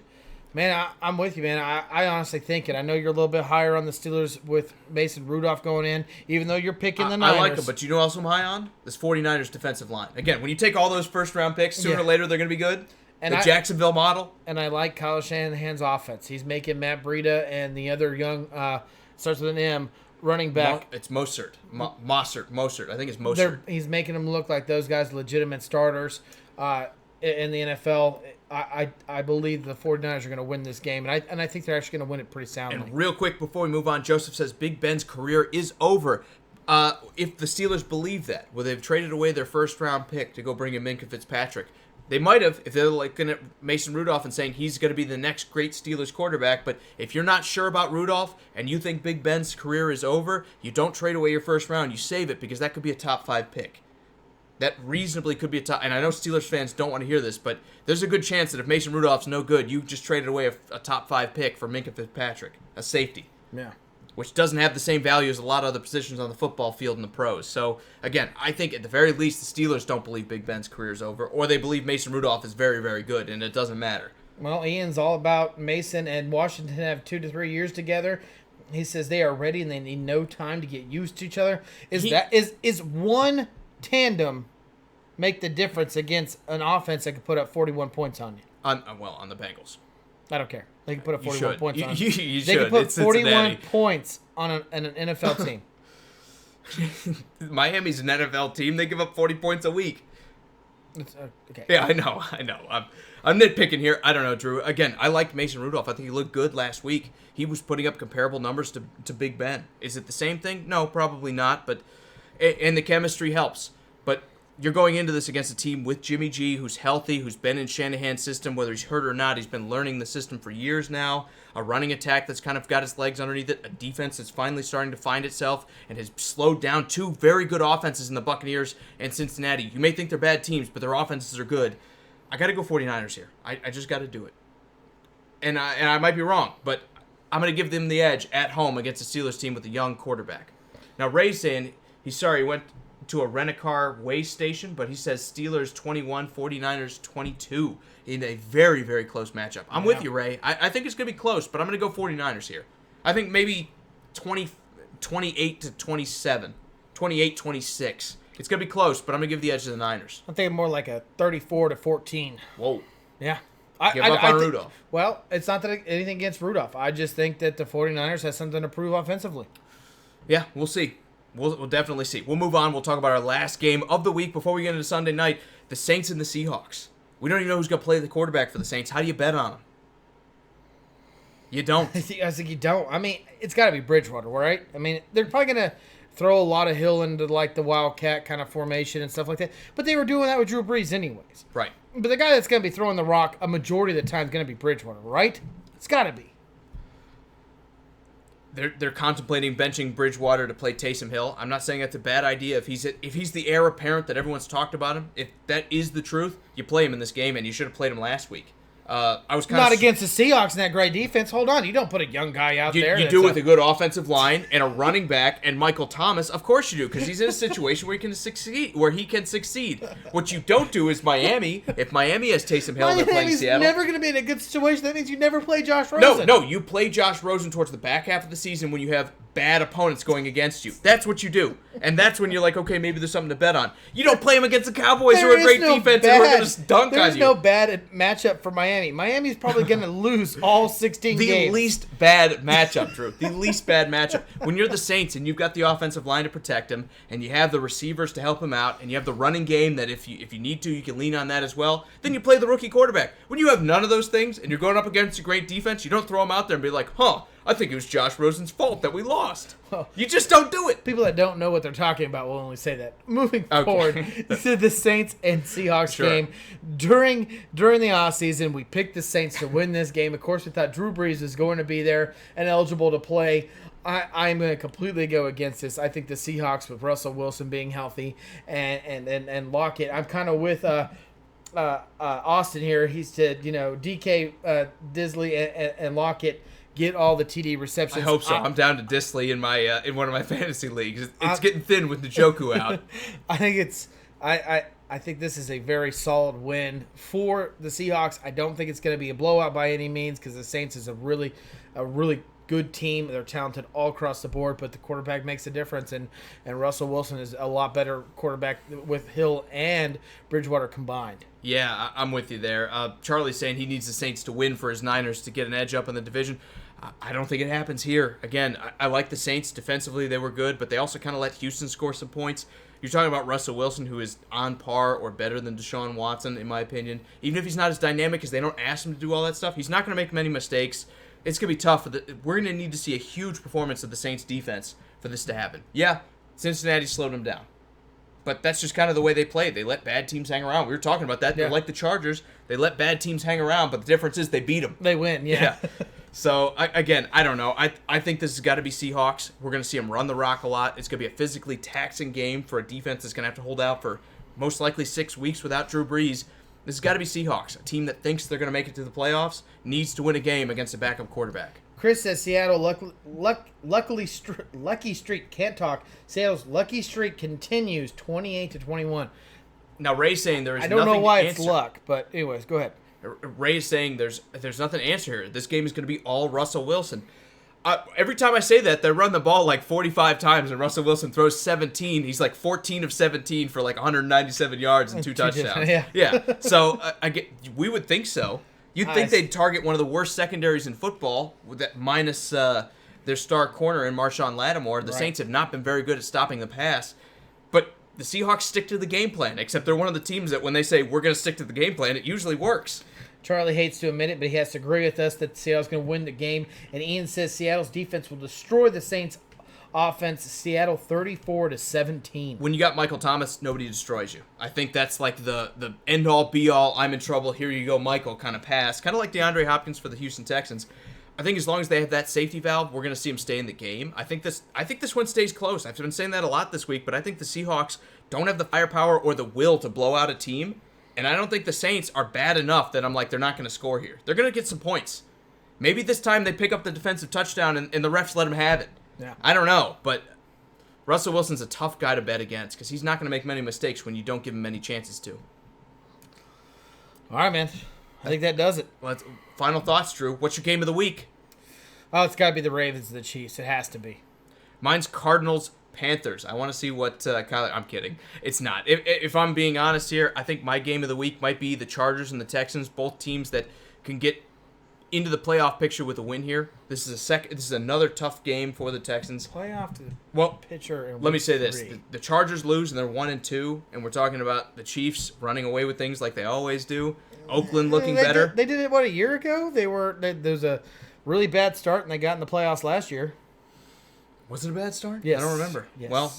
Man, I'm with you, man. I honestly think it. I know you're a little bit higher on the Steelers with Mason Rudolph going in, even though you're picking the Niners. I like them, but you know who else I'm high on? This 49ers defensive line. Again, when you take all those first-round picks, sooner or later they're going to be good. And the Jacksonville model. And I like Kyle Shanahan's offense. He's making Matt Breida and the other young, starts with an M, running back. It's Mostert. Mostert. I think it's Mostert. He's making them look like those guys legitimate starters in the NFL. I believe the 49ers are going to win this game, and I think they're actually going to win it pretty soundly. And real quick before we move on, Joseph says Big Ben's career is over. If the Steelers believe that, where they've traded away their first-round pick to go bring in Minka Fitzpatrick, they might have, if they're looking at Mason Rudolph and saying he's going to be the next great Steelers quarterback. But if you're not sure about Rudolph and you think Big Ben's career is over, you don't trade away your first round. You save it because that could be a top 5 pick. That reasonably could be a top. And I know Steelers fans don't want to hear this, but there's a good chance that if Mason Rudolph's no good, you just traded away a top 5 pick for Minka Fitzpatrick, a safety. Yeah. Which doesn't have the same value as a lot of other positions on the football field in the pros. So, again, I think at the very least the Steelers don't believe Big Ben's career is over, or they believe Mason Rudolph is very, very good, and it doesn't matter. Well, Ian's all about Mason and Washington have 2 to 3 years together. He says they are ready and they need no time to get used to each other. Is one tandem make the difference against an offense that could put up 41 points on you? On the Bengals. I don't care. They can put up 41 points on you. They should. can put It's 41 Cincinnati. points on an NFL team. Miami's an NFL team. They give up 40 points a week. Okay. Yeah, I know. I'm nitpicking here. I don't know, Drew. Again, I liked Mason Rudolph. I think he looked good last week. He was putting up comparable numbers to Big Ben. Is it the same thing? No, probably not. But and the chemistry helps. But you're going into this against a team with Jimmy G, who's healthy, who's been in Shanahan's system, whether he's hurt or not. He's been learning the system for years now. A running attack that's kind of got its legs underneath it. A defense that's finally starting to find itself and has slowed down 2 very good offenses in the Buccaneers and Cincinnati. You may think they're bad teams, but their offenses are good. I got to go 49ers here. I just got to do it. And I might be wrong, but I'm going to give them the edge at home against a Steelers team with a young quarterback. Now, Ray's saying he's sorry he went to a rent-a-car way station, but he says Steelers 21, 49ers 22 in a very, very close matchup. I'm with you, Ray. I think it's going to be close, but I'm going to go 49ers here. I think maybe 28 to 27, 28-26. It's going to be close, but I'm going to give the edge to the Niners. I'm thinking more like a 34 to 14. Whoa. Yeah. Give up on Rudolph. Well, it's not that anything against Rudolph. I just think that the 49ers has something to prove offensively. Yeah, we'll see. We'll definitely see. We'll move on. We'll talk about our last game of the week before we get into Sunday night. The Saints and the Seahawks. We don't even know who's going to play the quarterback for the Saints. How do you bet on them? You don't. I think you don't. I mean, it's got to be Bridgewater, right? I mean, they're probably going to throw a lot of Hill into like the Wildcat kind of formation and stuff like that. But they were doing that with Drew Brees anyways. Right. But the guy that's going to be throwing the rock a majority of the time is going to be Bridgewater, right? It's got to be. They're contemplating benching Bridgewater to play Taysom Hill. I'm not saying that's a bad idea. If he's the heir apparent that everyone's talked about him, if that is the truth, you play him in this game, and you should have played him last week. I was kind not against the Seahawks and that great defense. Hold on, you don't put a young guy out there. You do with a good offensive line and a running back and Michael Thomas. Of course you do, because he's in a situation where he can succeed. What you don't do is Miami. If Miami has Taysom Hill, they're playing Seattle. Never going to be in a good situation. That means you never play Josh Rosen. No, you play Josh Rosen towards the back half of the season when you have bad opponents going against you. That's what you do. And that's when you're like, okay, maybe there's something to bet on. You don't play them against the Cowboys who are a great defense and who are going to dunk on you. There's no bad matchup for Miami. Miami's probably going to lose all 16 games. The least bad matchup, Drew. The least bad matchup. When you're the Saints and you've got the offensive line to protect him and you have the receivers to help him out and you have the running game that if you need to, you can lean on that as well, then you play the rookie quarterback. When you have none of those things and you're going up against a great defense, you don't throw him out there and be like, I think it was Josh Rosen's fault that we lost. Well, you just don't do it. People that don't know what they're talking about will only say that. Moving forward to the Saints and Seahawks game. During the offseason, we picked the Saints to win this game. Of course, we thought Drew Brees was going to be there and eligible to play. I'm going to completely go against this. I think the Seahawks, with Russell Wilson being healthy and Lockett, I'm kind of with Austin here. He said, DK, Disley, and Lockett get all the TD receptions. I hope so. I'm down to Disley in my in one of my fantasy leagues. It's getting thin with Njoku out. I think this is a very solid win for the Seahawks. I don't think it's going to be a blowout by any means because the Saints is a really good team. They're talented all across the board, but the quarterback makes a difference, and Russell Wilson is a lot better quarterback with Hill and Bridgewater combined. Yeah, I'm with you there. Charlie's saying he needs the Saints to win for his Niners to get an edge up in the division. I don't think it happens here. Again, I like the Saints. Defensively, they were good, but they also kind of let Houston score some points. You're talking about Russell Wilson, who is on par or better than Deshaun Watson, in my opinion. Even if he's not as dynamic as they don't ask him to do all that stuff, he's not going to make many mistakes. It's going to be tough. We're going to need to see a huge performance of the Saints defense for this to happen. Yeah, Cincinnati slowed them down. But that's just kind of the way they play. They let bad teams hang around. We were talking about that. They're like the Chargers. They let bad teams hang around, but the difference is they beat them. They win, yeah. So, again, I don't know. I think this has got to be Seahawks. We're going to see them run the rock a lot. It's going to be a physically taxing game for a defense that's going to have to hold out for most likely 6 weeks without Drew Brees. This has got to be Seahawks, a team that thinks they're going to make it to the playoffs, needs to win a game against a backup quarterback. Chris says Seattle lucky streak can't talk. Seattle's lucky streak continues 28-21. Now Ray's saying there is nothing. I don't know why it's luck, but anyways, go ahead. Ray is saying there's nothing to answer here. This game is going to be all Russell Wilson. Every time I say that, they run the ball like 45 times, and Russell Wilson throws 17. He's like 14 of 17 for like 197 yards and 2 touchdowns. Yeah. So we would think so. You'd think they'd target one of the worst secondaries in football with that minus their star corner in Marshawn Lattimore. The Saints have not been very good at stopping the pass, but the Seahawks stick to the game plan, except they're one of the teams that when they say we're going to stick to the game plan, it usually works. Charlie hates to admit it, but he has to agree with us that Seattle's going to win the game. And Ian says Seattle's defense will destroy the Saints' offense. Seattle 34-17. When you got Michael Thomas, nobody destroys you. I think that's like the end-all, be-all, I'm in trouble, here you go, Michael kind of pass. Kind of like DeAndre Hopkins for the Houston Texans. I think as long as they have that safety valve, we're going to see them stay in the game. I think this one stays close. I've been saying that a lot this week, but I think the Seahawks don't have the firepower or the will to blow out a team. And I don't think the Saints are bad enough that I'm like, they're not going to score here. They're going to get some points. Maybe this time they pick up the defensive touchdown and the refs let them have it. Yeah. I don't know, but Russell Wilson's a tough guy to bet against because he's not going to make many mistakes when you don't give him many chances to. All right, man. I think that does it. Well, final thoughts, Drew. What's your game of the week? Oh, it's got to be the Ravens and the Chiefs. It has to be. Mine's Cardinals-Panthers. I want to see what Kyler... I'm kidding. It's not. If I'm being honest here, I think my game of the week might be the Chargers and the Texans, both teams that can get into the playoff picture with a win here. This is another tough game for the Texans. Playoff picture. In let me say this: the Chargers lose and they're 1-2, and we're talking about the Chiefs running away with things like they always do. Oakland looking better. They did it a year ago. There was a really bad start and they got in the playoffs last year. Was it a bad start? Yes. I don't remember. Yes. Well,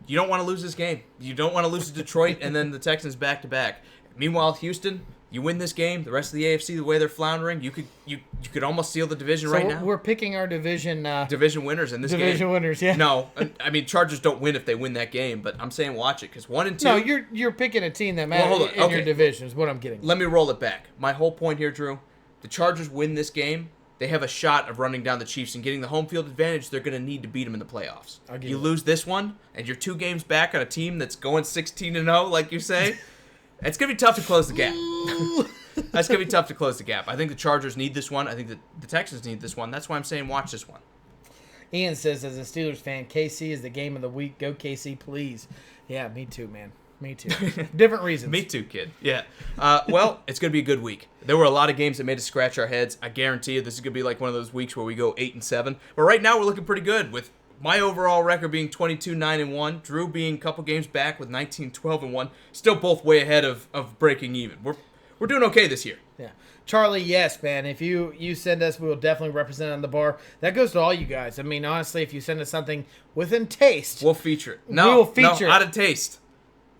you don't want to lose this game. You don't want to lose to Detroit and then the Texans back to back. Meanwhile, Houston, you win this game. The rest of the AFC, the way they're floundering, you could almost seal the division right now. We're picking our division winners in this game. Division winners, yeah. No, I mean Chargers don't win if they win that game, but I'm saying watch it because 1-2. No, you're picking a team that matters in your division is what I'm getting. Let me roll it back. My whole point here, Drew, the Chargers win this game. They have a shot of running down the Chiefs and getting the home field advantage. They're going to need to beat them in the playoffs. You lose this one, and you're 2 games back on a team that's going 16-0, like you say. It's going to be tough to close the gap. That's going to be tough to close the gap. I think the Chargers need this one. I think the Texans need this one. That's why I'm saying watch this one. Ian says, as a Steelers fan, KC is the game of the week. Go KC, please. Yeah, me too, man. Me too. Different reasons. Me too, kid. Yeah. Well, it's going to be a good week. There were a lot of games that made us scratch our heads. I guarantee you this is going to be like one of those weeks where we go 8-7. But right now we're looking pretty good with my overall record being 22-9-1. Drew being a couple games back with 19-12-1. Still both way ahead of breaking even. We're doing okay this year. Yeah. Charlie, yes, man. If you send us, we will definitely represent on the bar. That goes to all you guys. I mean, honestly, if you send us something within taste, we'll feature it. We will feature out of taste.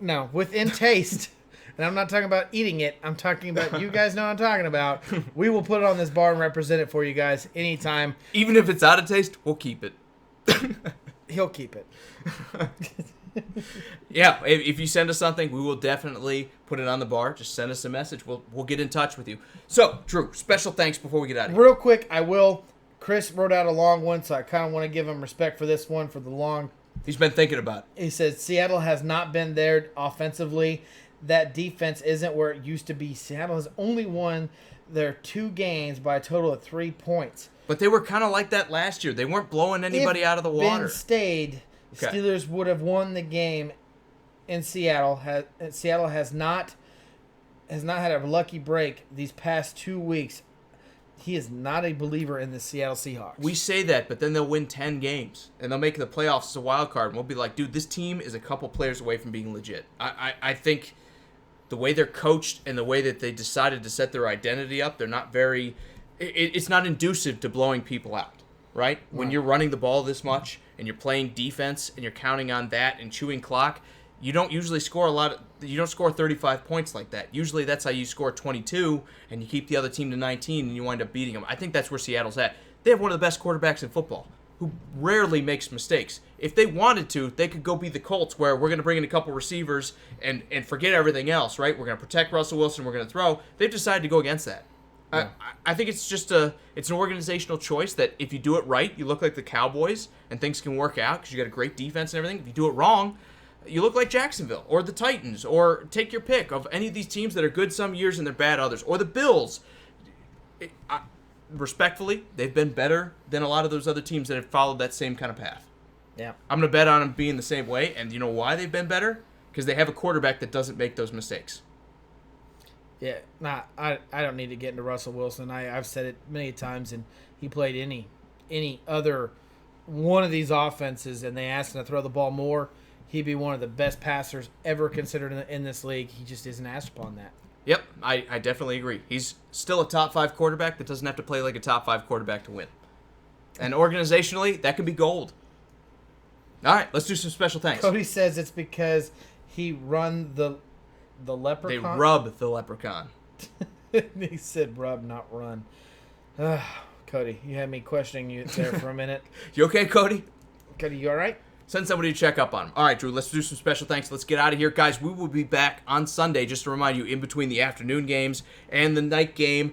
No, within taste. And I'm not talking about eating it. I'm talking about, you guys know what I'm talking about. We will put it on this bar and represent it for you guys anytime. Even if it's out of taste, we'll keep it. He'll keep it. Yeah, if you send us something, we will definitely put it on the bar. Just send us a message. We'll get in touch with you. So, Drew, special thanks before we get out of here. Real quick, I will. Chris wrote out a long one, so I kind of want to give him respect for this one, for the long. He's been thinking about it. He says, Seattle has not been there offensively. that defense isn't where it used to be. Seattle has only won their 2 games by a total of 3 points. But they were kind of like that last year. They weren't blowing anybody out of the water. Ben stayed, Steelers would have won the game in Seattle. Seattle has not had a lucky break these past 2 weeks. He is not a believer in the Seattle Seahawks. We say that, but then they'll win 10 games, and they'll make the playoffs as a wild card, and we'll be like, dude, this team is a couple players away from being legit. I think the way they're coached and the way that they decided to set their identity up, they're not very... It's not inducive to blowing people out, right? When you're running the ball this much, and you're playing defense, and you're counting on that and chewing clock, you don't usually score you don't score 35 points like that. Usually that's how you score 22 and you keep the other team to 19 and you wind up beating them. I think that's where Seattle's at. They have one of the best quarterbacks in football who rarely makes mistakes. If they wanted to, they could go be the Colts where we're going to bring in a couple receivers and forget everything else, right? We're going to protect Russell Wilson. We're going to throw. They've decided to go against that. Yeah. I think it's just it's an organizational choice that if you do it right, you look like the Cowboys and things can work out because you got a great defense and everything. If you do it wrong, you look like Jacksonville or the Titans, or take your pick of any of these teams that are good some years and they're bad others, or the Bills. Respectfully, they've been better than a lot of those other teams that have followed that same kind of path. Yeah, I'm going to bet on them being the same way, and you know why they've been better? Because they have a quarterback that doesn't make those mistakes. Yeah, I don't need to get into Russell Wilson. I've said it many times, and he played any other one of these offenses, and they asked him to throw the ball more, he'd be one of the best passers ever considered in this league. He just isn't asked upon that. Yep, I definitely agree. He's still a top 5 quarterback that doesn't have to play like a top 5 quarterback to win. And organizationally, that could be gold. All right, let's do some special thanks. Cody says it's because he run the leprechaun. They rub the leprechaun. He said rub, not run. Cody, you had me questioning you there for a minute. You okay, Cody? Cody, you all right? Send somebody to check up on him. All right, Drew, let's do some special thanks. Let's get out of here. Guys, we will be back on Sunday, just to remind you, in between the afternoon games and the night game.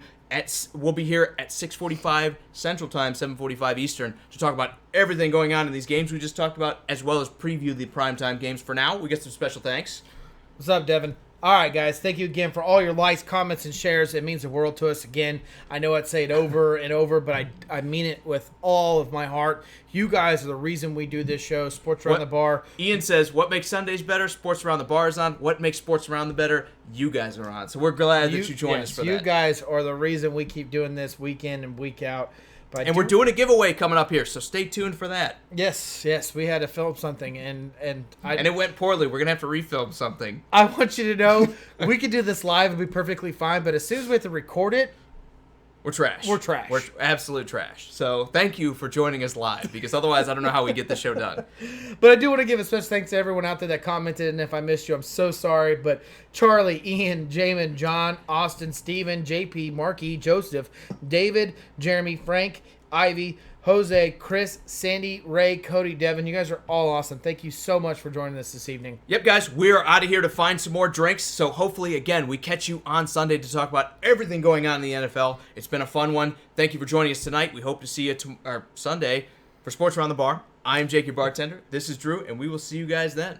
We'll be here at 6:45 Central Time, 7:45 Eastern, to talk about everything going on in these games we just talked about, as well as preview the primetime games. For now, we get some special thanks. What's up, Devin? All right, guys, thank you again for all your likes, comments, and shares. It means the world to us. Again, I know I'd say it over and over, but I mean it with all of my heart. You guys are the reason we do this show, Sports Around the Bar. Ian says, what makes Sundays better? Sports Around the Bar is on. What makes Sports Around the better? You guys are on. So we're glad that you joined us for that. You guys are the reason we keep doing this week in and week out. And we're doing a giveaway coming up here, so stay tuned for that. Yes, we had to film something, and it went poorly. We're gonna have to refilm something. I want you to know we could do this live and be perfectly fine, but as soon as we have to record it, we're trash. We're absolute trash. So thank you for joining us live, because otherwise I don't know how we get the show done. But I do want to give a special thanks to everyone out there that commented, and if I missed you, I'm so sorry. But Charlie, Ian, Jamin, John, Austin, Steven, JP, Marky, Joseph, David, Jeremy, Frank, Ivy, Jose, Chris, Sandy, Ray, Cody, Devin, you guys are all awesome. Thank you so much for joining us this evening. Yep, guys, we are out of here to find some more drinks. So hopefully, again, we catch you on Sunday to talk about everything going on in the NFL. It's been a fun one. Thank you for joining us tonight. We hope to see you Sunday for Sports Around the Bar. I am Jake, your bartender. This is Drew, and we will see you guys then.